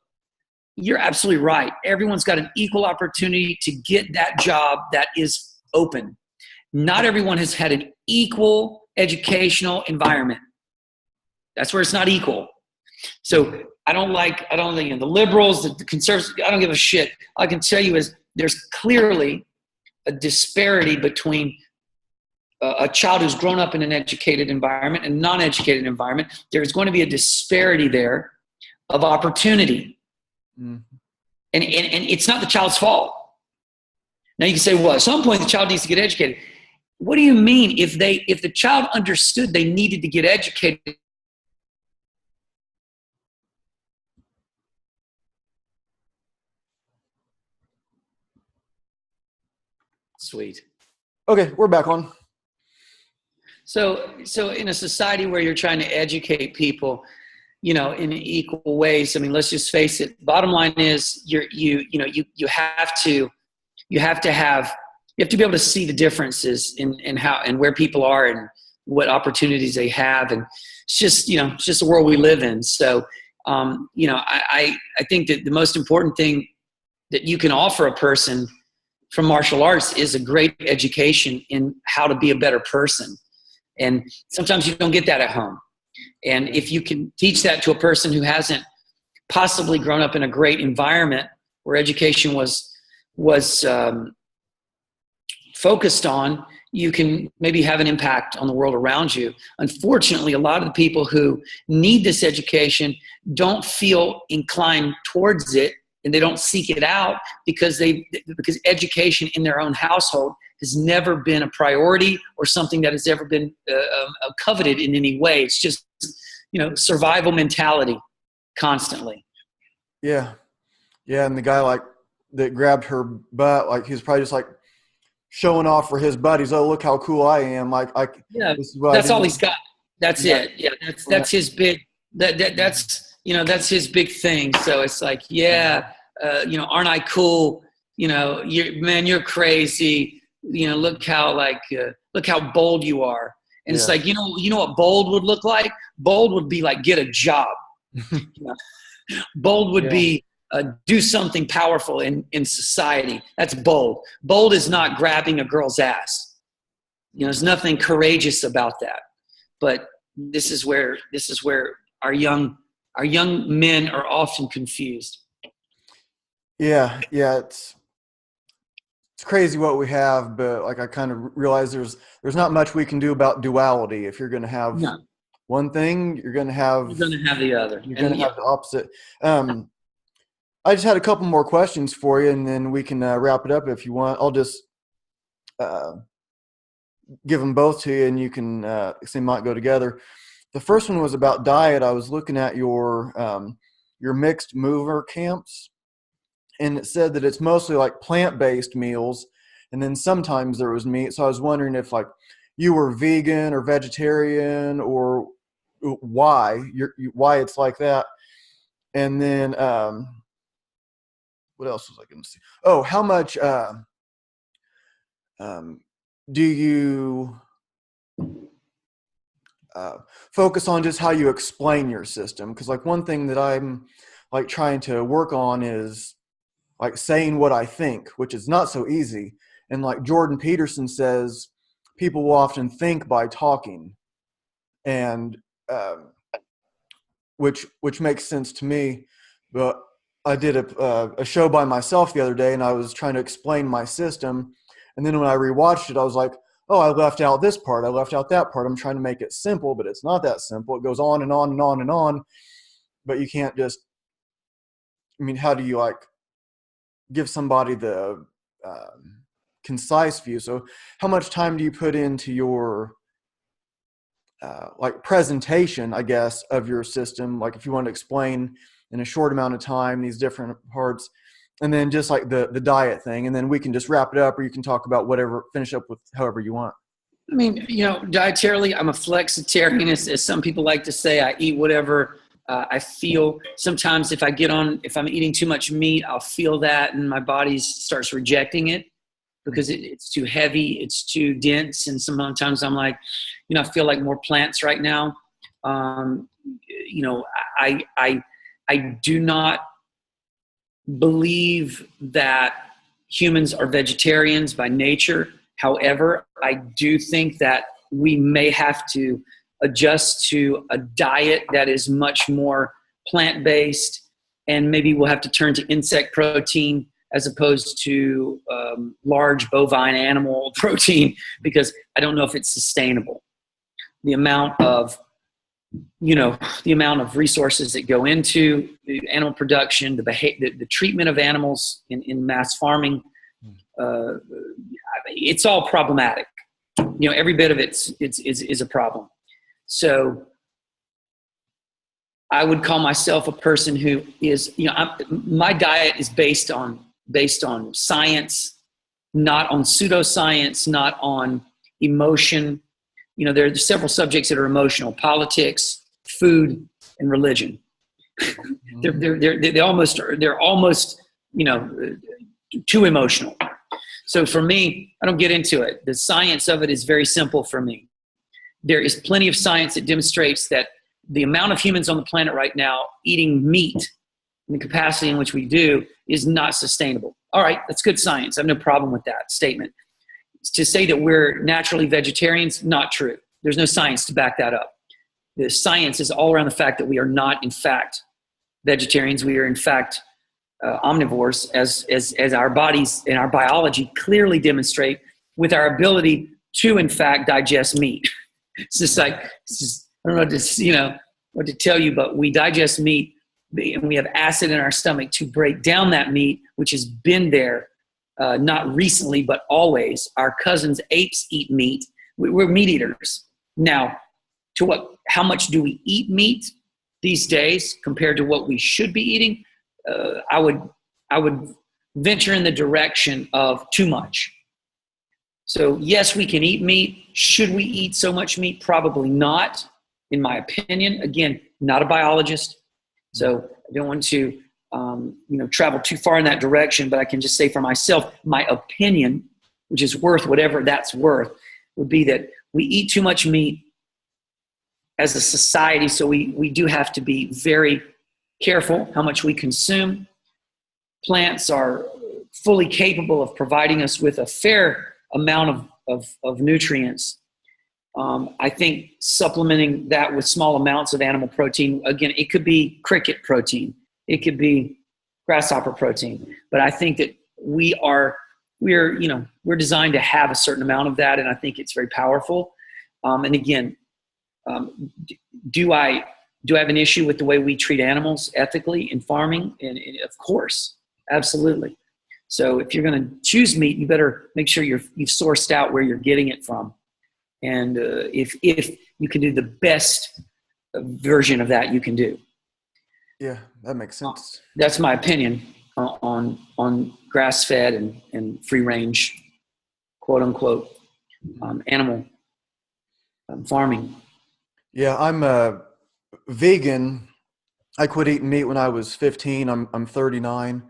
you're absolutely right. Everyone's got an equal opportunity to get that job that is open. Not everyone has had an equal educational environment. That's where it's not equal. So I don't think the liberals, the conservatives, I don't give a shit. All I can tell you is there's clearly a disparity between a child who's grown up in an educated environment and a non-educated environment. There's going to be a disparity there of opportunity. Mm-hmm. And it's not the child's fault. Now you can say, well, at some point the child needs to get educated. What do you mean? If the child understood they needed to get educated, sweet. Okay, we're back on. So in a society where you're trying to educate people, in equal ways, I mean, let's just face it. Bottom line is you have to be able to see the differences in how and where people are and what opportunities they have, and it's just the world we live in. So I think that the most important thing that you can offer a person from martial arts is a great education in how to be a better person. And sometimes you don't get that at home. And if you can teach that to a person who hasn't possibly grown up in a great environment where education was focused on, you can maybe have an impact on the world around you. Unfortunately, a lot of the people who need this education don't feel inclined towards it, and they don't seek it out because education in their own household has never been a priority or something that has ever been coveted in any way. It's just, survival mentality constantly. Yeah. Yeah. And the guy that grabbed her butt, he's probably just showing off for his buddies. Oh, look how cool I am. That's all he's got. That's it. Yeah. That's his big, that's his big thing. So it's aren't I cool? You're crazy. Look how bold you are. And it's what bold would look like? Bold would be get a job. Bold would be do something powerful in society. That's bold. Bold is not grabbing a girl's ass. There's nothing courageous about that. But this is where our young men are often confused. Yeah. It's crazy what we have, but I kind of realize there's not much we can do about duality. If you're going to have one thing, you're going to have the other. You're going to have the opposite. I just had a couple more questions for you, and then we can wrap it up if you want. I'll just give them both to you, and you can they might go together. The first one was about diet. I was looking at your mixed mover camps, and it said that it's mostly plant-based meals, and then sometimes there was meat. So I was wondering if you were vegan or vegetarian, or why it's like that. And then what else was I going to say? Oh, how much do you focus on just how you explain your system? Because one thing that I'm trying to work on is saying what I think, which is not so easy. And Jordan Peterson says, people will often think by talking, and which makes sense to me. But I did a show by myself the other day, and I was trying to explain my system. And then when I rewatched it, I was like, oh, I left out this part. I left out that part. I'm trying to make it simple, but it's not that simple. It goes on and on and on and on. But you can't just, how do you give somebody the concise view. So how much time do you put into your like presentation, I guess, of your system? Like if you want to explain in a short amount of time these different parts, and then just like the diet thing, and then we can just wrap it up, or you can talk about whatever, finish up with however you want. I mean, dietarily, I'm a flexitarian, as some people like to say. I eat whatever I feel. Sometimes if I'm eating too much meat, I'll feel that, and my body starts rejecting it because it's too heavy, it's too dense, and sometimes I'm like, I feel like more plants right now. I do not believe that humans are vegetarians by nature. However, I do think that we may have to adjust to a diet that is much more plant-based, and maybe we'll have to turn to insect protein as opposed to large bovine animal protein, because I don't know if it's sustainable. The amount of resources that go into the animal production, the treatment of animals in mass farming, it's all problematic. Every bit of it is a problem. So I would call myself a person who is, my diet is based on science, not on pseudoscience, not on emotion. There are several subjects that are emotional: politics, food, and religion. They're almost too emotional. So for me, I don't get into it. The science of it is very simple for me. There is plenty of science that demonstrates that the amount of humans on the planet right now eating meat in the capacity in which we do is not sustainable. All right, that's good science. I have no problem with that statement. To say that we're naturally vegetarians, not true. There's no science to back that up. The science is all around the fact that we are not, in fact, vegetarians. We are, in fact, omnivores, as our bodies and our biology clearly demonstrate, with our ability to, in fact, digest meat. It's just like, I don't know what to tell you, but we digest meat, and we have acid in our stomach to break down that meat, which has been there, not recently, but always. Our cousins apes eat meat. We're meat eaters. Now, how much do we eat meat these days compared to what we should be eating? I would venture in the direction of too much. So yes, we can eat meat. Should we eat so much meat? Probably not, in my opinion. Again, not a biologist, so I don't want to travel too far in that direction, but I can just say for myself, my opinion, which is worth whatever that's worth, would be that we eat too much meat as a society, so we do have to be very careful how much we consume. Plants are fully capable of providing us with a fair amount of nutrients. I think supplementing that with small amounts of animal protein, again, it could be cricket protein, it could be grasshopper protein, but I think that we're designed to have a certain amount of that, and I think it's very powerful. And again, do I have an issue with the way we treat animals ethically in farming? And of course, absolutely. So if you're going to choose meat, you better make sure you've sourced out where you're getting it from. And if you can do the best version of that, you can do. Yeah, that makes sense. That's my opinion on grass-fed and free-range, quote-unquote, animal farming. Yeah, I'm a vegan. I quit eating meat when I was 15. I'm 39.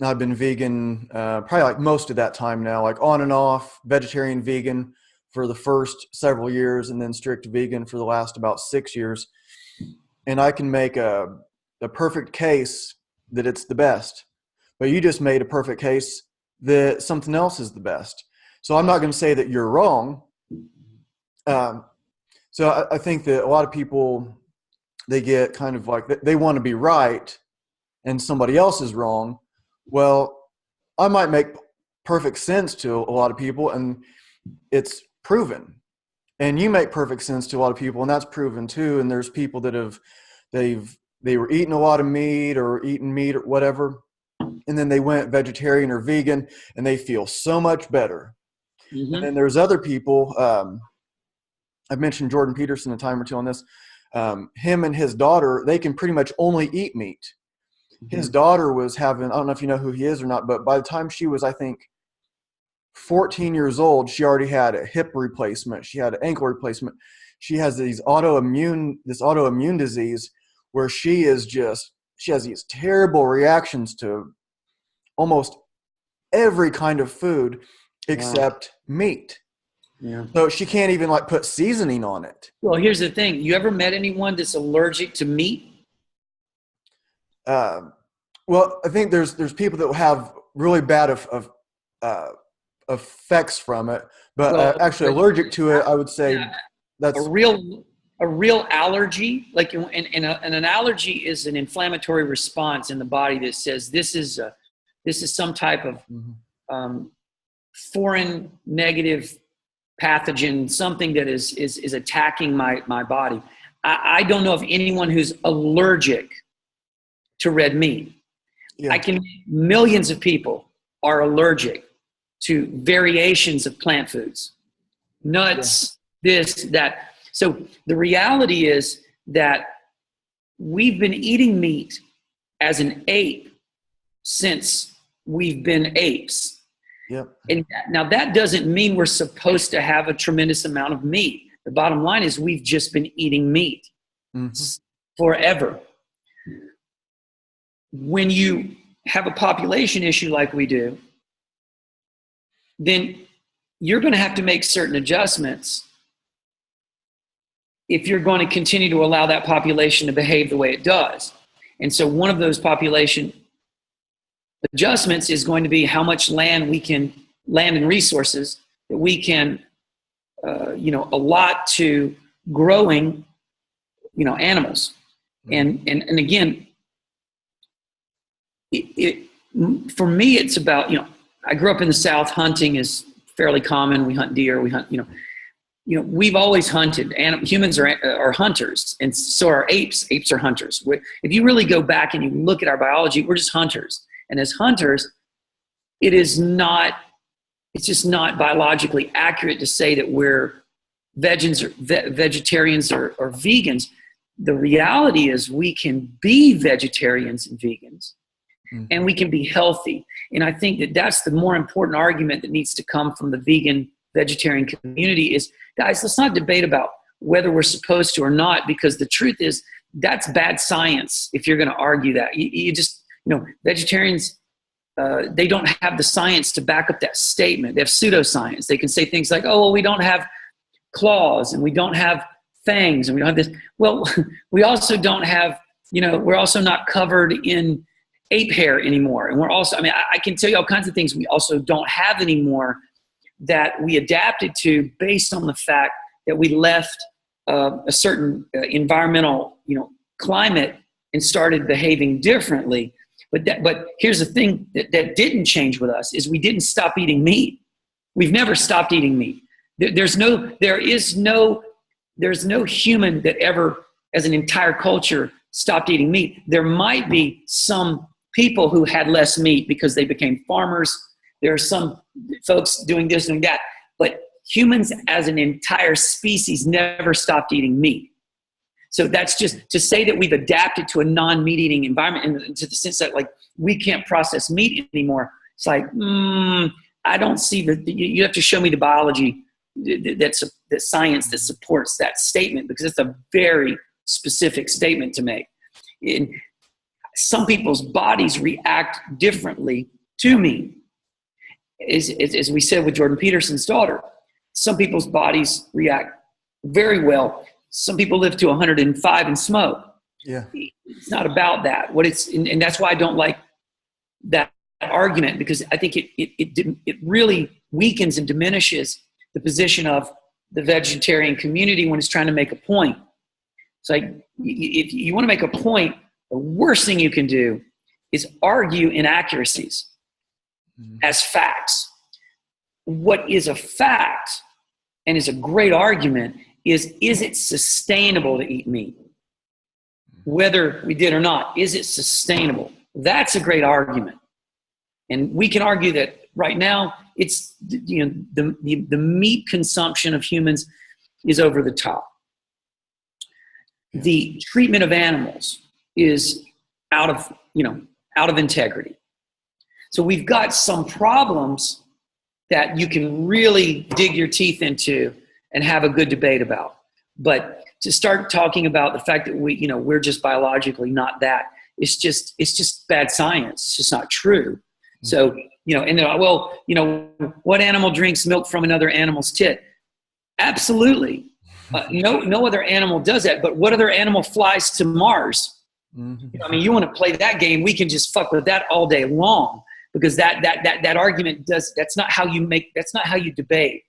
I've been vegan probably like most of that time now, like on and off, vegetarian, vegan for the first several years, and then strict vegan for the last about 6 years. And I can make a perfect case that it's the best, but you just made a perfect case that something else is the best. So I'm not going to say that you're wrong. So I think that a lot of people, they get kind of like, they want to be right and somebody else is wrong. Well, I might make perfect sense to a lot of people, and it's proven. And you make perfect sense to a lot of people, and that's proven too. And there's people that they were eating a lot of meat or eating meat or whatever, and then they went vegetarian or vegan, and they feel so much better. Mm-hmm. And then there's other people. I've mentioned Jordan Peterson a time or two on this. Him and his daughter, they can pretty much only eat meat. Mm-hmm. His daughter was having, I don't know if you know who he is or not, but by the time she was, I think, 14 years old, she already had a hip replacement. She had an ankle replacement. She has this autoimmune disease where she has these terrible reactions to almost every kind of food except meat. Yeah. So she can't even like put seasoning on it. Well, here's the thing. You ever met anyone that's allergic to meat? Well, I think there's people that will have really bad effects from it, but actually allergic to it, I would say that's a real allergy. Like, and an allergy is an inflammatory response in the body that says this is some type of foreign negative pathogen, something that is attacking my body. I don't know of anyone who's allergic to red meat. Yeah. Millions of people are allergic to variations of plant foods, nuts, this, that. So the reality is that we've been eating meat as an ape since we've been apes. Yep. And now that doesn't mean we're supposed to have a tremendous amount of meat. The bottom line is we've just been eating meat forever. When you have a population issue like we do, then you're going to have to make certain adjustments if you're going to continue to allow that population to behave the way it does. And so one of those population adjustments is going to be how much land and resources that we can, allot to growing, animals. And again, for me, it's about, I grew up in the South. Hunting is fairly common. We hunt deer. We hunt, we've always hunted. Humans are hunters, and so are apes. Apes are hunters. If you really go back and you look at our biology, we're just hunters. And as hunters, it's just not biologically accurate to say that we're vegetarians or vegans. The reality is we can be vegetarians and vegans, and we can be healthy. And I think that that's the more important argument that needs to come from the vegan vegetarian community is, guys, let's not debate about whether we're supposed to or not, because the truth is that's bad science. If you're going to argue that, you just, vegetarians, they don't have the science to back up that statement. They have pseudoscience. They can say things like, oh, well, we don't have claws and we don't have fangs and we don't have this. Well, we also don't have, we're also not covered in ape hair anymore. And we're also, I can tell you all kinds of things we also don't have anymore that we adapted to based on the fact that we left a certain environmental, climate and started behaving differently. But here's the thing that didn't change with us is we didn't stop eating meat. We've never stopped eating meat. There's no human that ever, as an entire culture, stopped eating meat. There might be some people who had less meat because they became farmers. There are some folks doing this and that, but humans as an entire species never stopped eating meat. So that's just to say that we've adapted to a non-meat eating environment, and to the sense that like we can't process meat anymore. It's like, I don't see you have to show me the biology, that science that supports that statement, because it's a very specific statement to make. And some people's bodies react differently to meat. As we said with Jordan Peterson's daughter, some people's bodies react very well. Some people live to 105 and smoke. Yeah, it's not about that. And that's why I don't like that argument, because I think it really weakens and diminishes the position of the vegetarian community when it's trying to make a point. It's like, if you want to make a point, the worst thing you can do is argue inaccuracies as facts. What is a fact and is a great argument is it sustainable to eat meat? Whether we did or not, is it sustainable? That's a great argument. And we can argue that right now it's, the meat consumption of humans is over the top. The treatment of animals is out of integrity. So we've got some problems that you can really dig your teeth into and have a good debate about. But to start talking about the fact that we're just biologically not that, it's just bad science. It's just not true. So, and they're like, well, what animal drinks milk from another animal's tit? Absolutely. No other animal does that, but what other animal flies to Mars? Mm-hmm. You want to play that game, we can just fuck with that all day long, because that argument that's not how you debate.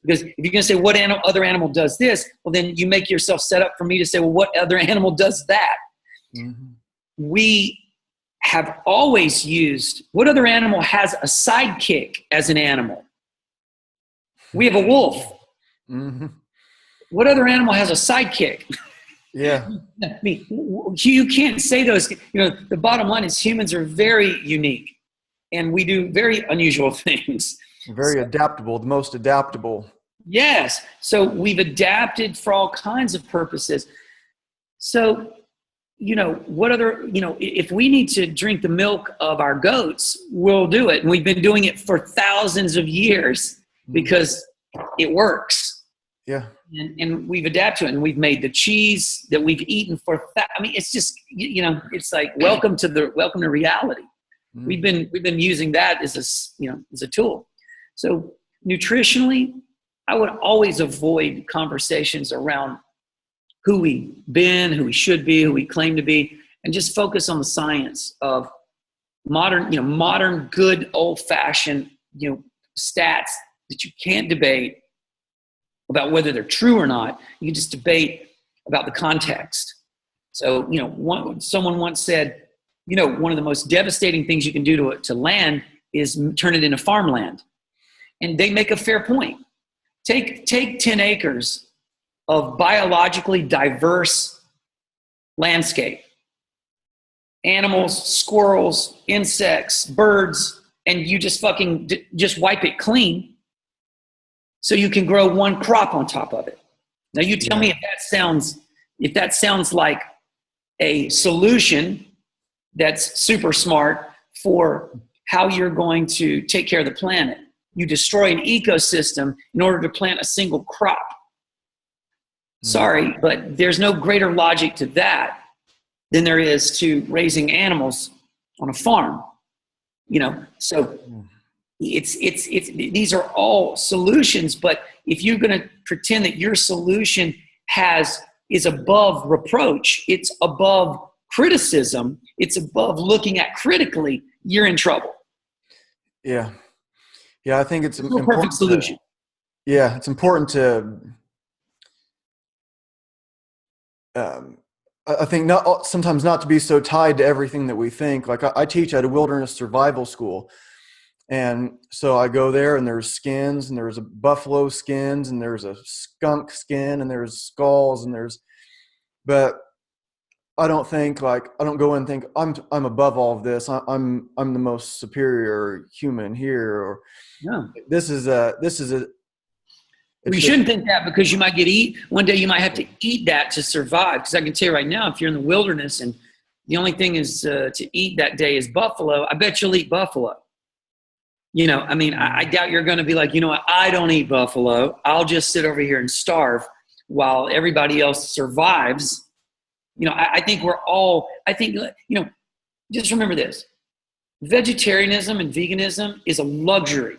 Because if you're going to say what other animal does this, well, then you make yourself set up for me to say, well, what other animal does that? Mm-hmm. We have always used, what other animal has a sidekick as an animal? We have a wolf. Mm-hmm. What other animal has a sidekick? Yeah. You can't say those. The bottom line is humans are very unique, and we do very unusual things. Very adaptable, the most adaptable. Yes. So we've adapted for all kinds of purposes. So, what other, if we need to drink the milk of our goats, we'll do it. And we've been doing it for thousands of years because it works. Yeah. And we've adapted to it, and we've made the cheese that we've eaten for, it's just, it's like, welcome to reality. Mm. We've been using that as a tool. So nutritionally, I would always avoid conversations around who we've been, who we should be, who we claim to be, and just focus on the science of modern, good old-fashioned, stats that you can't debate about whether they're true or not. You can just debate about the context. So, someone once said, one of the most devastating things you can do to land is turn it into farmland. And they make a fair point. Take 10 acres of biologically diverse landscape. Animals, squirrels, insects, birds, and you just just wipe it clean so you can grow one crop on top of it. Now you tell me if that sounds like a solution that's super smart for how you're going to take care of the planet. You destroy an ecosystem in order to plant a single crop. Sorry, but there's no greater logic to that than there is to raising animals on a farm. So these are all solutions, but if you're going to pretend that your solution is above reproach, it's above criticism, it's above looking at critically, you're in trouble. Yeah. Yeah, I think it's no perfect solution. It's important to. I think sometimes not to be so tied to everything that we think. Like I teach at a wilderness survival school, and so I go there, and there's skins, and there's a buffalo skins, and there's a skunk skin, and there's skulls, but I don't go and think I'm above all of this. I'm the most superior human here, or this is a. We shouldn't think that, because you might one day you might have to eat that to survive. Because I can tell you right now, if you're in the wilderness and the only thing is to eat that day is buffalo, I bet you'll eat buffalo. I doubt you're going to be like, what, I don't eat buffalo. I'll just sit over here and starve while everybody else survives. I think just remember this. Vegetarianism and veganism is a luxury.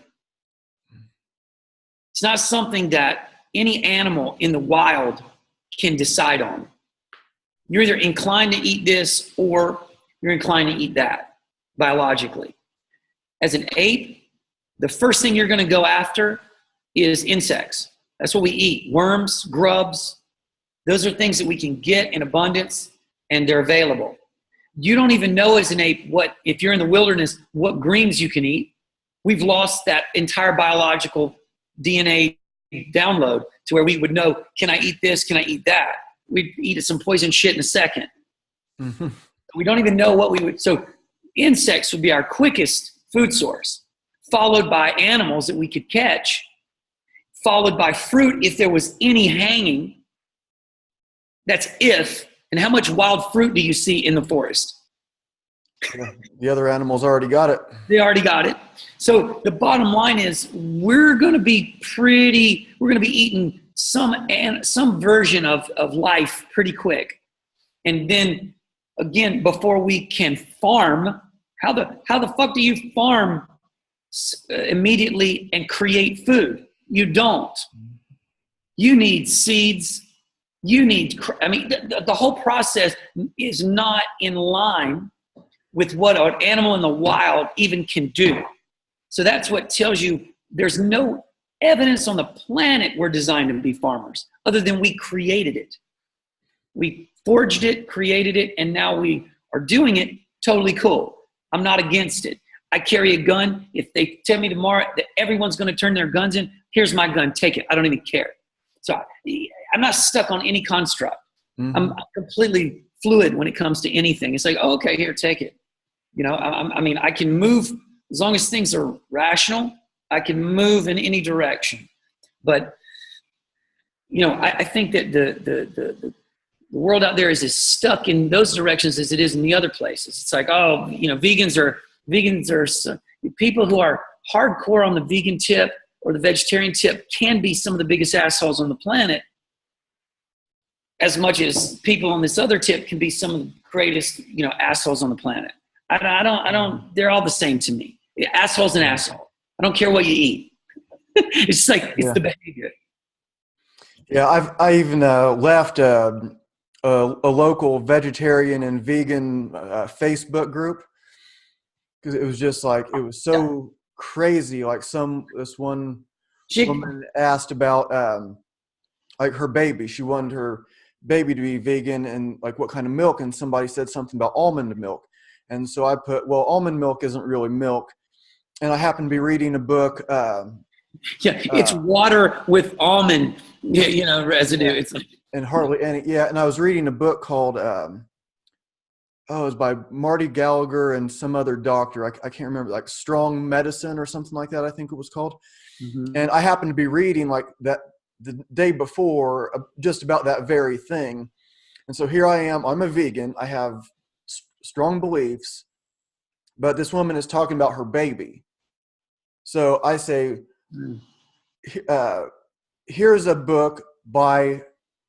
It's not something that any animal in the wild can decide on. You're either inclined to eat this or you're inclined to eat that biologically. As an ape, the first thing you're going to go after is insects. That's what we eat. Worms, grubs. Those are things that we can get in abundance, and they're available. You don't even know as an ape if you're in the wilderness, what greens you can eat. We've lost that entire biological DNA download to where we would know, can I eat this? Can I eat that? We'd eat some poison shit in a second. Mm-hmm. We don't even know what we would. So insects would be our quickest food source, followed by animals that we could catch, followed by fruit if there was any hanging. That's if. And how much wild fruit do you see in the forest? The other animals already got it. They already got it. So the bottom line is we're going to be eating some version of life pretty quick. And then again, before we can farm, how the fuck do you farm immediately and create food? You don't. You need seeds. The whole process is not in line with what an animal in the wild even can do. So that's what tells you there's no evidence on the planet we're designed to be farmers, other than we created it. We forged it, created it, and now we are doing it. Totally cool. I'm not against it. I carry a gun. If they tell me tomorrow that everyone's going to turn their guns in, here's my gun, take it. I don't even care. So I'm not stuck on any construct. Mm-hmm. I'm completely fluid when it comes to anything. It's like, oh, okay, here, take it. I can move as long as things are rational. I can move in any direction. But, I think that the world out there is as stuck in those directions as it is in the other places. It's like, oh, vegans are people who are hardcore on the vegan tip or the vegetarian tip can be some of the biggest assholes on the planet, as much as people on this other tip can be some of the greatest, assholes on the planet. I don't, they're all the same to me. Asshole's an asshole. I don't care what you eat. It's just like, it's the behavior. Yeah. I even left a local vegetarian and vegan Facebook group, because it was just like, it was so crazy. Like this one woman asked about like her baby. She wanted her baby to be vegan and like what kind of milk, and somebody said something about almond milk. And so I put, well, almond milk isn't really milk. And I happened to be reading a book. It's water with almond, residue. It's like, and hardly any. Yeah. And I was reading a book called, it was by Marty Gallagher and some other doctor. I can't remember, like Strong Medicine or something like that, I think it was called. Mm-hmm. And I happened to be reading like that the day before just about that very thing. And so here I am, I'm a vegan. I have strong beliefs, but this woman is talking about her baby. So I say, here's a book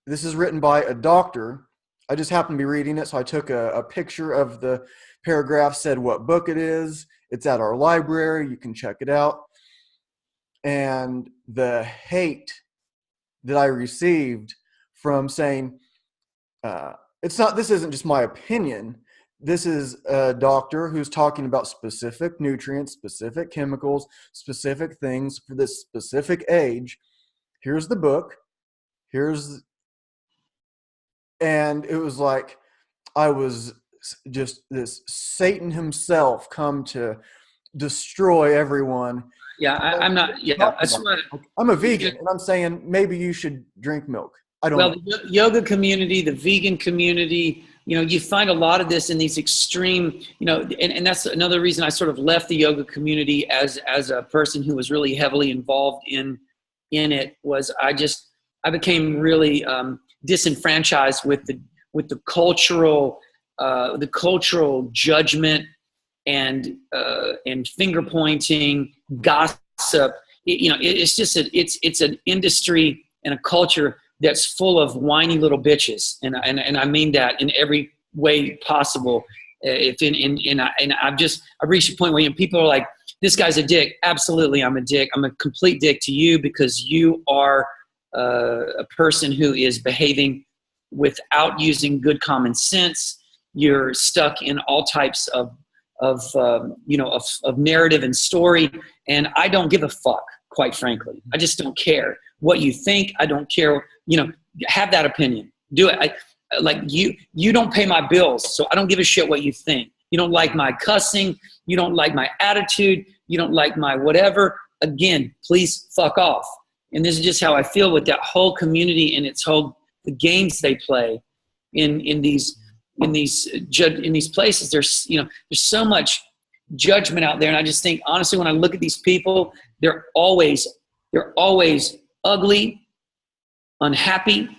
this is written by a doctor. I just happened to be reading it, so I took a picture of the paragraph, said what book it is. It's at our library. You can check it out. And the hate that I received from saying, this isn't just my opinion. This is a doctor who's talking about specific nutrients, specific chemicals, specific things for this specific age. Here's the book. And it was like I was just this Satan himself come to destroy everyone. Yeah, I'm not. Yeah, that's what I'm a vegan, and I'm saying maybe you should drink milk. I don't know. The yoga community, the vegan community, you find a lot of this in these extreme, and that's another reason I sort of left the yoga community as a person who was really heavily involved in it. Was I became really disenfranchised with the cultural judgment and finger pointing, gossip. It's just it's an industry and a culture that's full of whiny little bitches, and I mean that in every way possible. I've reached a point where people are like, "This guy's a dick." Absolutely, I'm a dick. I'm a complete dick to you because you are a person who is behaving without using good common sense. You're stuck in all types of narrative and story, and I don't give a fuck, quite frankly. I just don't care what you think. I don't care. Have that opinion. Do it. You don't pay my bills, so I don't give a shit what you think. You don't like my cussing. You don't like my attitude. You don't like my whatever. Again, please fuck off. And this is just how I feel with that whole community and the games they play in these places. There's so much judgment out there. And I just think, honestly, when I look at these people, they're always ugly, unhappy,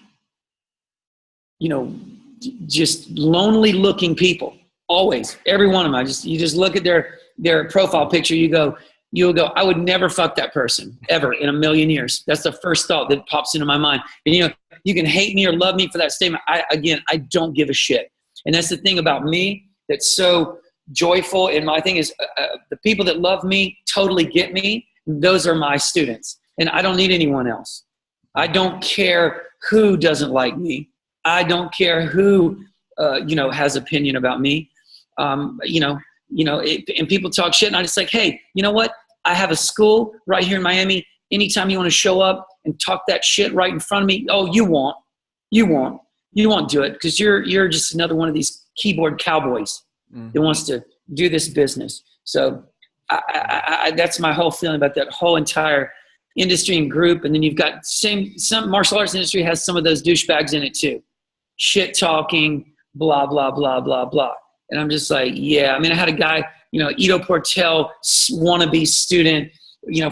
just lonely looking people. Always, every one of them. You just look at their profile picture. You'll go, I would never fuck that person ever in a million years. That's the first thought that pops into my mind. And you can hate me or love me for that statement. I don't give a shit. And that's the thing about me that's so joyful. And my thing is, the people that love me totally get me. Those are my students, and I don't need anyone else. I don't care who doesn't like me. I don't care who has opinion about me. And people talk shit, and I'm just like, hey, you know what? I have a school right here in Miami. Anytime you want to show up and talk that shit right in front of me, oh, you won't do it, because you're just another one of these keyboard cowboys that wants to do this business. So I that's my whole feeling about that whole entire industry and group. And then you've got some martial arts industry has some of those douchebags in it too. Shit talking, blah, blah, blah, blah, blah. And I'm just like, yeah. I mean, I had a guy, Ito Portel, wannabe student,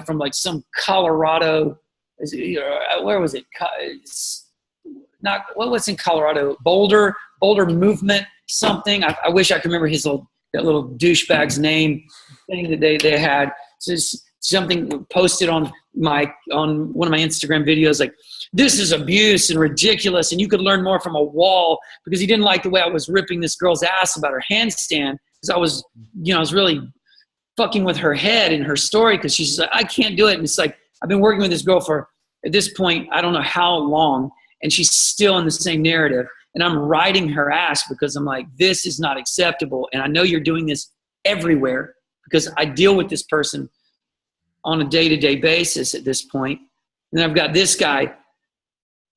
from like some Colorado, where was it? What's in Colorado? Boulder Movement something. I wish I could remember that little douchebag's name thing that they had. So something posted on one of my Instagram videos, like, this is abuse and ridiculous, and you could learn more from a wall, because he didn't like the way I was ripping this girl's ass about her handstand, because I was really fucking with her head and her story, because she's like, I can't do it. And it's like, I've been working with this girl for, at this point, I don't know how long, and she's still in the same narrative. And I'm riding her ass because I'm like, this is not acceptable. And I know you're doing this everywhere, because I deal with this person on a day-to-day basis at this point. And then I've got this guy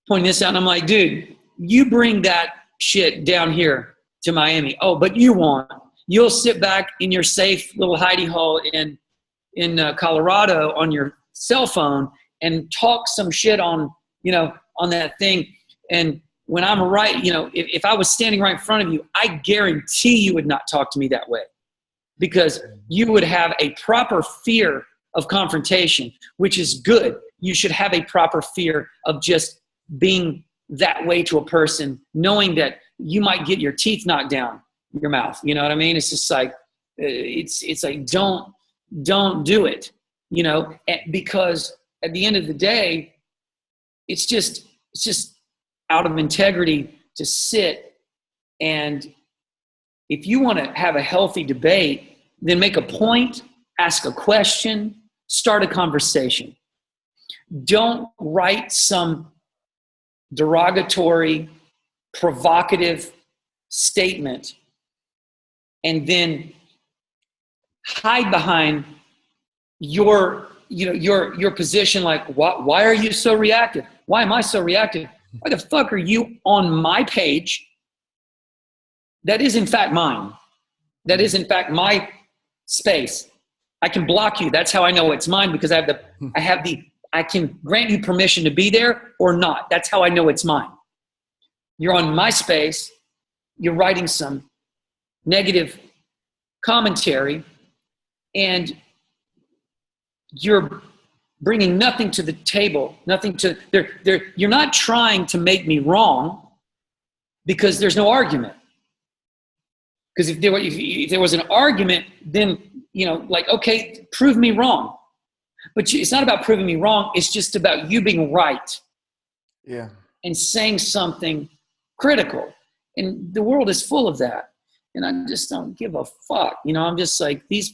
pointing this out, and I'm like, dude, you bring that shit down here to Miami. Oh, but you won't. You'll sit back in your safe little hidey hole in Colorado on your cell phone and talk some shit on that thing. And when I'm right, if I was standing right in front of you, I guarantee you would not talk to me that way, because you would have a proper fear of confrontation, which is good. You should have a proper fear of just being that way to a person, knowing that you might get your teeth knocked down your mouth. You know what I mean? It's just like, it's like, don't do it, because at the end of the day, it's just out of integrity to sit. And if you want to have a healthy debate, then make a point, ask a question, start a conversation. Don't write some derogatory, provocative statement and then hide behind your position. Like, why are you so reactive? Why am I so reactive? Why the fuck are you on my page? That is in fact mine. That is in fact my space. I can block you. That's how I know it's mine, because I can grant you permission to be there or not. That's how I know it's mine. You're on my space. You're writing some negative commentary, and you're bringing nothing to the table, you're not trying to make me wrong, because there's no argument. Because if there was an argument, then, okay, prove me wrong. But it's not about proving me wrong. It's just about you being right. Yeah. And saying something critical. And the world is full of that. And I just don't give a fuck. I'm just like, these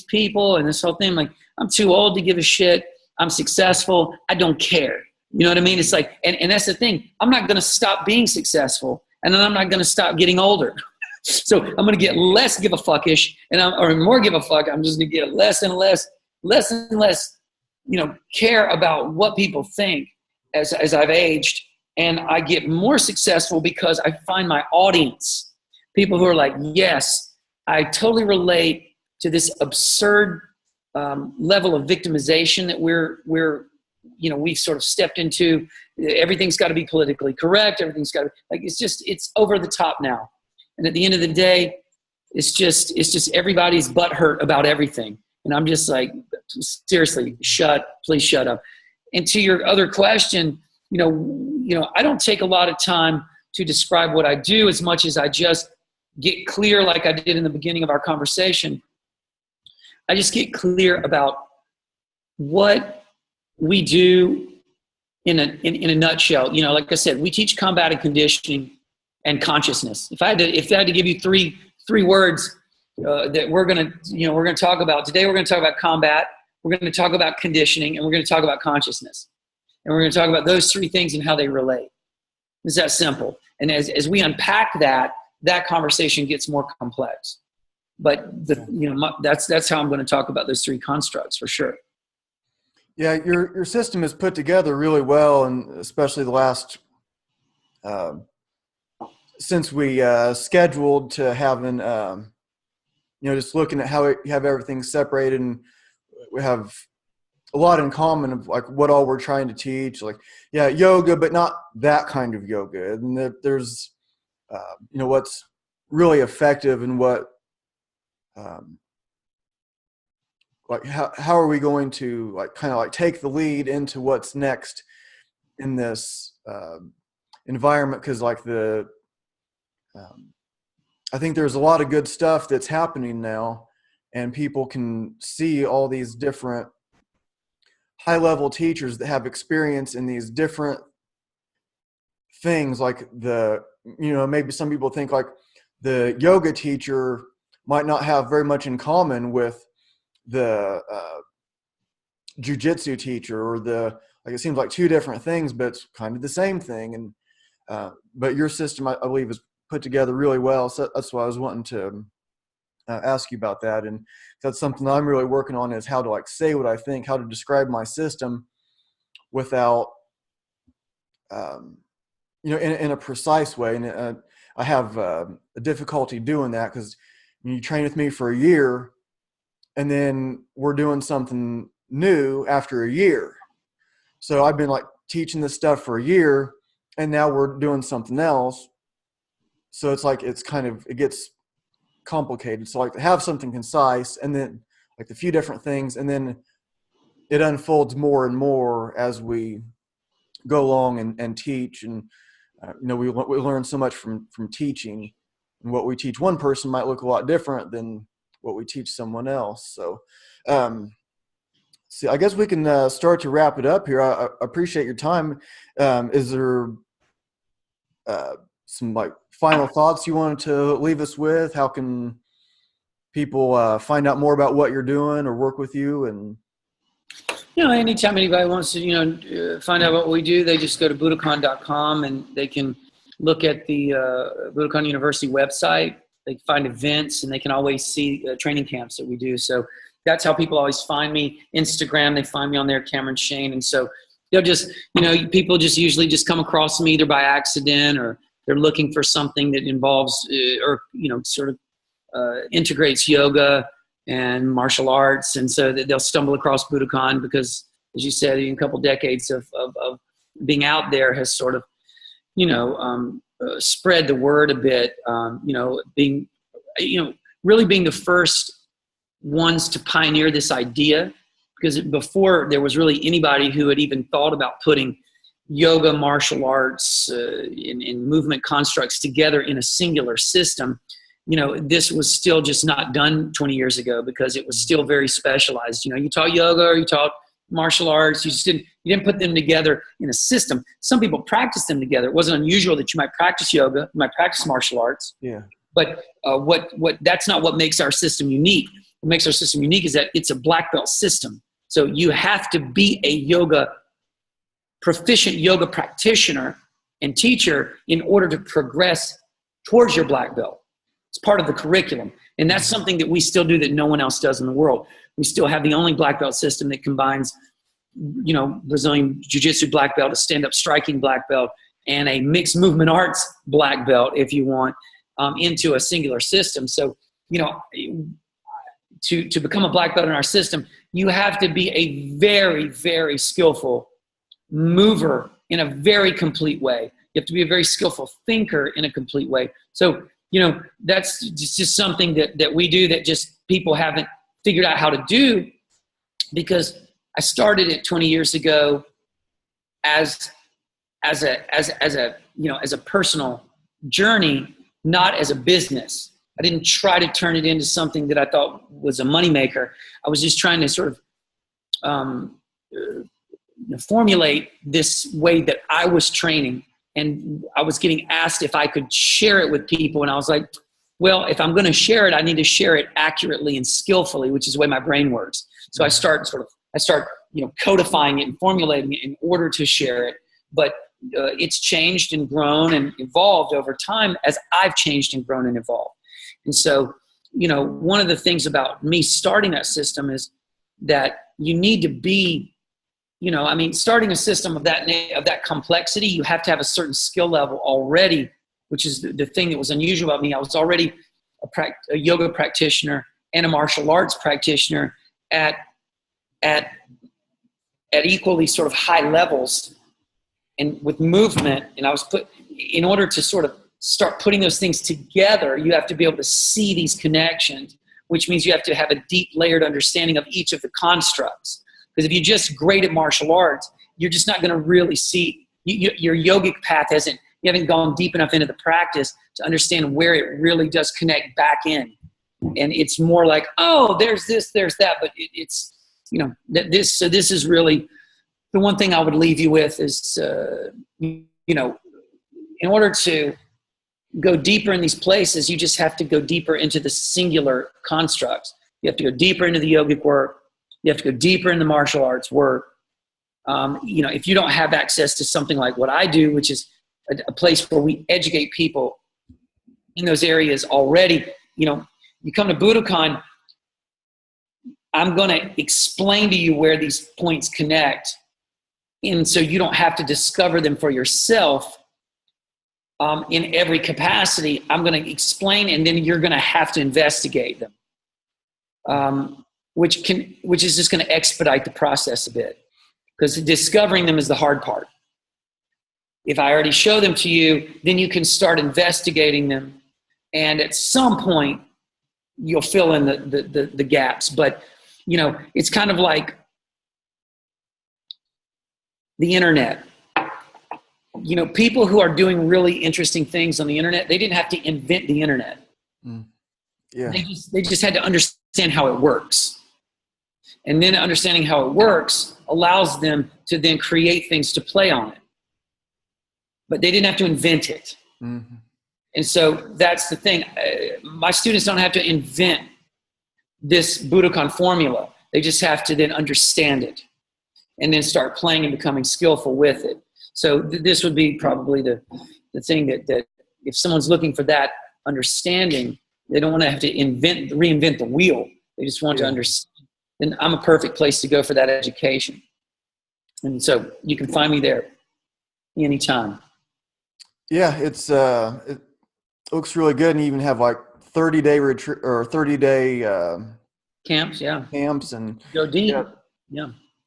people and this whole thing, like, I'm too old to give a shit. I'm successful. I don't care. You know what I mean? It's like, and that's the thing. I'm not going to stop being successful, and then I'm not going to stop getting older. So I'm going to get less give a fuckish, or more give a fuck. I'm just going to get less and less, care about what people think as I've aged. And I get more successful because I find my audience, people who are like, yes, I totally relate to this absurd level of victimization that we've sort of stepped into. Everything's got to be politically correct. Everything's got to, it's over the top now. And at the end of the day, it's just everybody's butt hurt about everything. And I'm just like, seriously, please shut up. And to your other question, I don't take a lot of time to describe what I do as much as I just get clear, like I did in the beginning of our conversation. I just get clear about what we do in a nutshell. Like I said, we teach combat and conditioning and consciousness. If I had to give you three words that we're going to talk about today, we're going to talk about combat, we're going to talk about conditioning, and we're going to talk about consciousness. And we're going to talk about those three things and how they relate. It's that simple. And as we unpack that conversation gets more complex. But that's how I'm going to talk about those three constructs for sure. Yeah, your system is put together really well, and especially the last since we scheduled to having just looking at how you have everything separated, and we have a lot in common of like what all we're trying to teach, like yoga, but not that kind of yoga, and that there's what's really effective and what like how are we going to like kind of like take the lead into what's next in this environment, because like I think there's a lot of good stuff that's happening now, and people can see all these different high-level teachers that have experience in these different things. Like maybe some people think like the yoga teacher might not have very much in common with the jiu-jitsu teacher, or it seems like two different things, but it's kind of the same thing. And but your system, I believe, is put together really well. So that's why I was wanting to ask you about that. And that's something I'm really working on, is how to like say what I think, how to describe my system without, in a precise way. And I have a difficulty doing that, because you train with me for a year and then we're doing something new after a year. So I've been like teaching this stuff for a year, and now we're doing something else. So it's like, it gets complicated. So like to have something concise, and then like a few different things, and then it unfolds more and more as we go along and teach. And we learn so much from teaching, and what we teach one person might look a lot different than what we teach someone else. So I guess we can start to wrap it up here. I appreciate your time. Is there some like final thoughts you wanted to leave us with? How can people find out more about what you're doing or work with you? And anytime anybody wants to find out what we do, they just go to Budokon.com, and they can look at the Budokon University website. They can find events, and they can always see training camps that we do. So that's how people always find me. Instagram, they find me on there, Cameron Shayne. And so they'll just, people just usually just come across me either by accident, or they're looking for something that involves sort of integrates yoga and martial arts. And so they'll stumble across Budokon, because, as you said, in a couple decades of being out there has sort of, spread the word a bit, really being the first ones to pioneer this idea, because before there was really anybody who had even thought about putting yoga, martial arts, and movement constructs together in a singular system. This was still just not done 20 years ago, because it was still very specialized. You taught yoga or you taught martial arts. You didn't put them together in a system. Some people practice them together. It wasn't unusual that you might practice yoga, you might practice martial arts. Yeah. But that's not what makes our system unique. What makes our system unique is that it's a black belt system. So you have to be a proficient yoga practitioner and teacher in order to progress towards your black belt. It's part of the curriculum. And that's something that we still do that no one else does in the world. We still have the only black belt system that combines, Brazilian Jiu-Jitsu black belt, a stand-up striking black belt, and a mixed movement arts black belt, if you want, into a singular system. So, to become a black belt in our system, you have to be a very, very skillful mover in a very complete way. You have to be a very skillful thinker in a complete way. So that's just something that we do that just people haven't figured out how to do, because I started it 20 years ago as a personal journey, not as a business. I didn't try to turn it into something that I thought was a moneymaker. I was just trying to sort of formulate this way that I was training, and I was getting asked if I could share it with people. And I was like, well, if I'm going to share it, I need to share it accurately and skillfully, which is the way my brain works. So I start codifying it and formulating it in order to share it. But it's changed and grown and evolved over time as I've changed and grown and evolved. And so, one of the things about me starting that system is that you need to be, starting a system of that complexity, you have to have a certain skill level already, which is the thing that was unusual about me. I was already a yoga practitioner and a martial arts practitioner at equally sort of high levels and with movement. And I was in order to sort of start putting those things together, you have to be able to see these connections, which means you have to have a deep layered understanding of each of the constructs. Because if you're just great at martial arts, you're just not going to really see your yogic path you haven't gone deep enough into the practice to understand where it really does connect back in. And it's more like, oh, there's this, there's that, but it's, this is really the one thing I would leave you with is, in order to go deeper in these places, you just have to go deeper into the singular constructs. You have to go deeper into the yogic work. You have to go deeper in the martial arts work. If you don't have access to something like what I do, which is a place where we educate people in those areas already, you come to Budokon, I'm going to explain to you where these points connect. And so you don't have to discover them for yourself in every capacity. I'm going to explain, and then you're going to have to investigate them, which is just going to expedite the process a bit, because discovering them is the hard part. If I already show them to you, then you can start investigating them, and at some point you'll fill in the gaps. But it's kind of like the internet. People who are doing really interesting things on the internet, they didn't have to invent the internet. Yeah. They just had to understand how it works. And then understanding how it works allows them to then create things to play on it. But they didn't have to invent it. Mm-hmm. And so that's the thing. My students don't have to invent this Budokon formula. They just have to then understand it and then start playing and becoming skillful with it. So this would be probably the thing that if someone's looking for that understanding, they don't want to have to reinvent the wheel. They just want to understand. And I'm a perfect place to go for that education. And so you can find me there anytime. Yeah, it looks really good, and you even have like 30-day retreat or 30-day camps. Yeah, camps and go deep.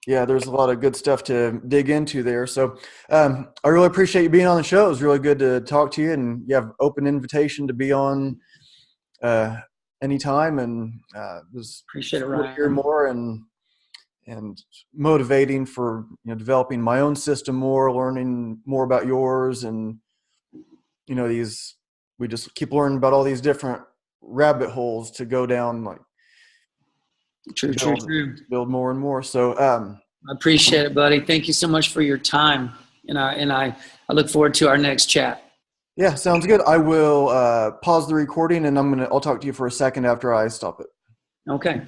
Yeah. There's a lot of good stuff to dig into there. So I really appreciate you being on the show. It was really good to talk to you, and you have open invitation to be on anytime. And was appreciate it, cool to Ryan. hear more and motivating for developing my own system more, learning more about yours, and we just keep learning about all these different rabbit holes to go down, like true. Build more and more. So I appreciate it, buddy. Thank you so much for your time, and I look forward to our next chat. Yeah, sounds good. I will pause the recording, and I'll talk to you for a second after I stop it. Okay.